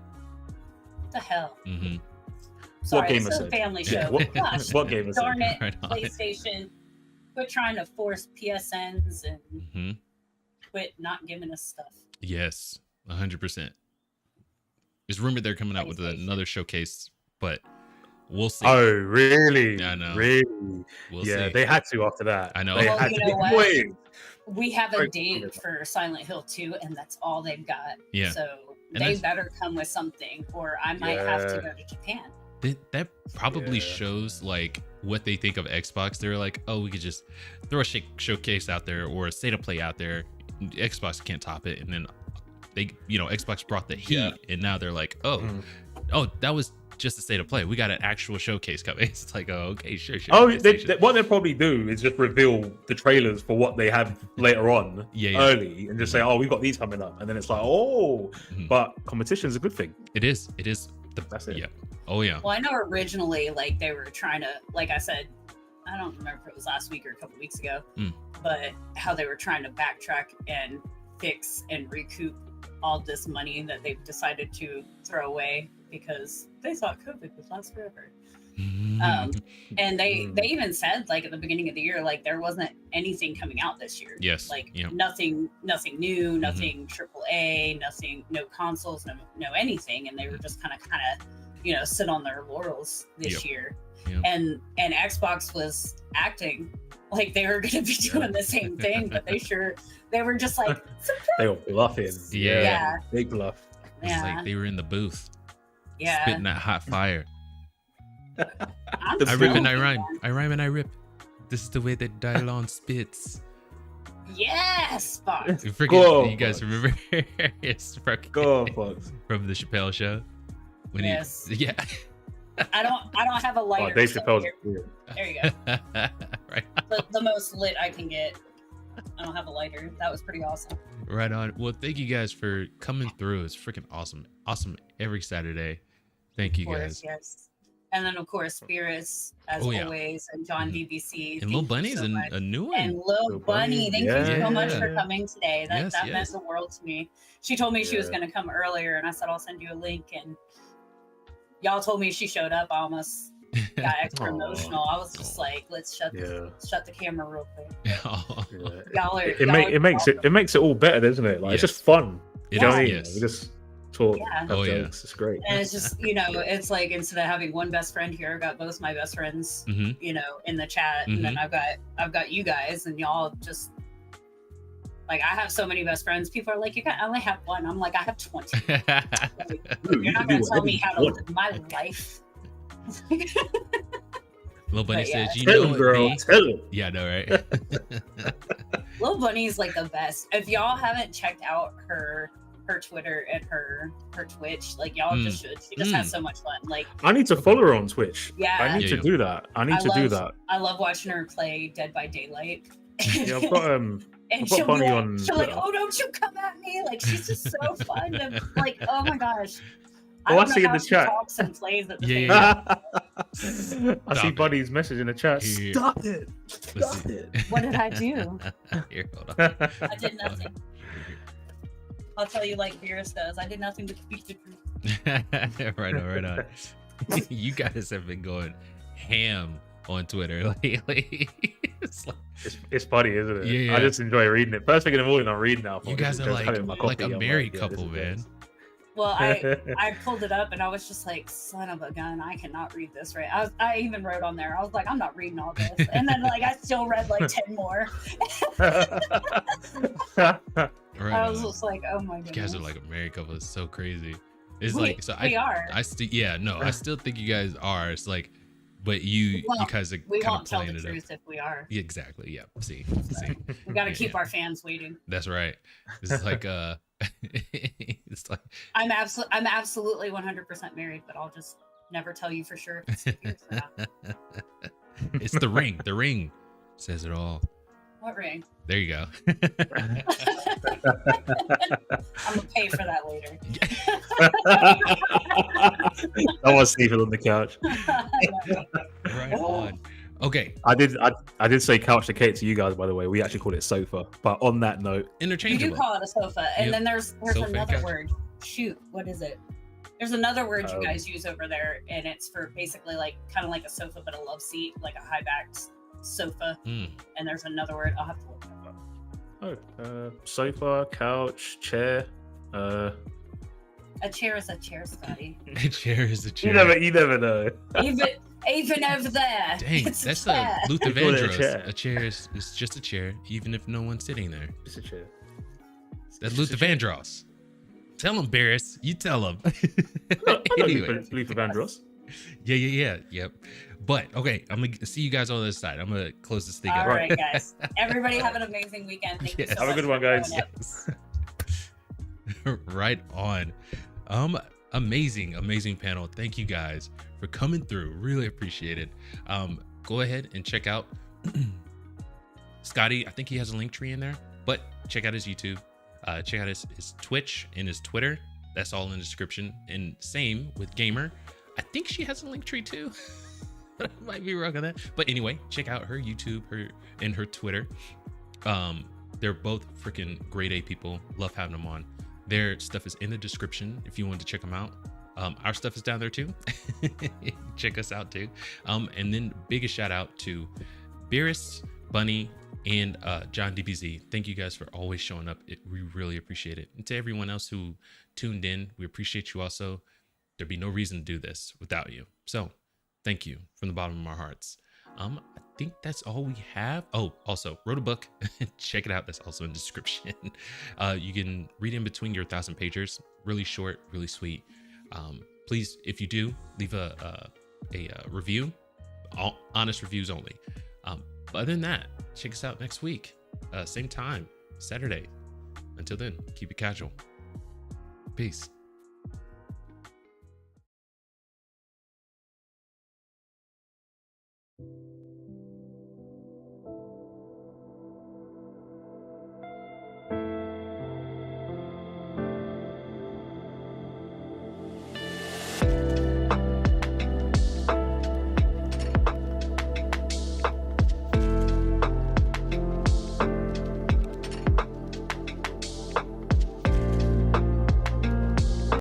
What the hell? Mm-hmm. Sorry, gamer this is a said? family Yeah. show. What- Gosh, What game is it? darn it, Right on. PlayStation. Quit trying to force PSNs and Mm-hmm. quit not giving us stuff. Yes, 100%. It's rumored they're coming out with PlayStation. another showcase, but we'll see. Oh, really? I know. Really? We'll Yeah, see. they had to after that. I know. They Well, had you to. know what? Wait. We have a Sorry. date for Silent Hill 2, and that's all they've got. Yeah. So And they that's- better come with something, or I might have to Yeah. go to Japan. That probably Yeah. shows like what they think of Xbox. They're like, oh, we could just throw a showcase out there or a state of play out there. Xbox can't top it, and then they, Xbox brought the heat, Yeah. and now they're like, oh, Mhm. oh, that was just a state of play. We got an actual showcase coming. It's like, oh, okay, sure. Oh, PlayStation. what they'll probably do is just reveal the trailers for what they have later on Yeah. early and just say, oh, we've got these coming up. And then it's like, oh, Mhm. but competition's a good thing. It is. That's it. Yeah. Oh yeah. Well, I know originally, like, they were trying to, like I said, I don't remember if it was last week or a couple weeks ago, but how they were trying to backtrack and fix and recoup all this money that they've decided to throw away because they thought COVID would last forever. And they even said, like, at the beginning of the year, like, there wasn't anything coming out this year. Yes. Like, Yeah. nothing new, nothing AAA, nothing, no consoles, no anything. And they were just kind of sit on their laurels this year. Yep. And Xbox was acting like they were going to be doing the same thing, but they were just like, They were bluffing. Yeah. Big bluff. It's yeah, like they were in the booth, yeah. spitting that hot fire. I'm I rip and I still- rhyme. I rhyme and I rip. This is the way that Dylon spits. Yes, Fox. Freaking, Go, you guys Fox. remember? It's freaking Go on, Fox. from the Chappelle show. When Yes. Yeah. I don't have a Oh, lighter. Dave so Chappelle's here- brilliant. there you go. Right. The most lit I can get. I don't have a lighter. That was pretty awesome. Right on. Well, thank you guys for coming through. It's freaking awesome. Awesome every Saturday. Thank you Of course, guys. yes. And then of course Spirits as Oh, yeah. always, and John BBC. And Lil thank you Bunny's so and much. a new one. And Lil Lil Bunny, Bunny, thank you so much for yeah. coming today. That Yes, that yes. meant the world to me. She told me she was Yeah. going to come earlier, and I said I'll send you a link. And y'all told me she showed up. I almost got extra Aw. emotional. I was just like, let's shut Yeah. the camera real quick. Oh, Yeah. Y'all are It makes it all better, doesn't it? Like Yes. it's just fun. it You know is, what I mean? yes. We just talk. Yeah. Have Oh, yeah. jokes. It's great. And it's just, it's like instead of having one best friend here, I've got both my best friends, Mhm. in the chat, and then I've got you guys, and y'all just like, I have so many best friends. People are like, I only have one. I'm like, I have 20. Like, you're not gonna tell me how to live my life. Lil Bunny But yeah. says, you Tell know him, what, girl. B?" Tell him. Yeah, I know, right? Lil Bunny is like the best. If y'all haven't checked out her Twitter and her Twitch, like, y'all just should. She just has so much fun. Like, I need to follow her on Twitch. Yeah. I need Yeah, to do that. I need to do that. I love watching her play Dead by Daylight. Yeah, I've got And I've got she'll be Bunny like, on she'll like, Twitter. oh, don't you come at me! Like, she's just so fun. And, like, oh my gosh. I Oh, I don't see know in how the she chat. talks and plays at the Yeah, same yeah. time. I see it. Buddy's message in the chat. Here. Stop it. Let's Stop see. it. What did I do? Here, hold on. I did nothing. I'll tell you like Virus does. I did nothing but speak the truth. Right on, right on. You guys have been going ham on Twitter lately. It's like, It's funny, isn't it? Yeah, yeah. I just enjoy reading it. First thing in the morning, I'm reading now. you guys are like a married couple, man. Well, I pulled it up and I was just like, son of a gun, I cannot read this right. I even wrote on there, I was like, I'm not reading all this. And then like I still read like 10 more. Right I was on. just like, oh my You goodness. guys are like a married couple. It's so crazy. It's We- like, so we are. I still think you guys are. It's like But you guys are we kind won't of tell playing the it up. truth if we are. Yeah, exactly. Yeah. See. We got to keep Yeah. our fans waiting. That's right. It's like it's like I'm absolutely 100% married, but I'll just never tell you for sure if it's 2 years or not. it's the ring. The ring says it all. What ring? There you go. I'm gonna pay for that later. I was sleeping on the couch. Right on. Okay. I did say couch to Kate to you guys, by the way. We actually call it sofa. But on that note, We Interchangeable. do call it a sofa, and Yep. then there's Sofa and another couch. word. Shoot, what is it? There's another word you guys use over there, and it's for basically like kind of like a sofa, but a love seat, like a high backed sofa. Mm. And there's another word. I'll have to look it up. sofa, couch, chair. A chair is a chair, Scotty. A chair is a chair. You never know. Even over there. Dang, it's that's a a chair. Luther We call it a Vandross. chair. A chair is just a chair, even if no one's sitting there. It's a chair. That's Luther Vandross. Tell him, Barris. You tell him. Anyway. Luther Vandross. Yep. But okay, I'm gonna see you guys on the other side. I'm gonna close this thing All up. right, guys. Everybody have an amazing weekend. Thank you so Yes. Have a much good one, for guys. showing up. Right on. Amazing panel. Thank you guys for coming through. Really appreciate it. Go ahead and check out Scotty. I think he has a link tree in there, but check out his YouTube. Check out his Twitch and his Twitter. That's all in the description. And same with Gamer. I think she has a link tree too. I might be wrong on that. But anyway, check out her YouTube, her Twitter. They're both freaking grade A people. Love having them on. Their stuff is in the description if you want to check them out. Our stuff is down there too. Check us out too. And then biggest shout out to Beerus, Bunny, and John DBZ. Thank you guys for always showing up. We really appreciate it. And to everyone else who tuned in, we appreciate you also. There'd be no reason to do this without you. So thank you from the bottom of our hearts. I think that's all we have. Oh, also wrote a book. Check it out. That's also in the description. You can read in between your 1,000 pagers. Really short, really sweet. Please, if you do, leave a review. All honest reviews only. But other than that, check us out next week. Same time, Saturday. Until then, keep it casual. Peace.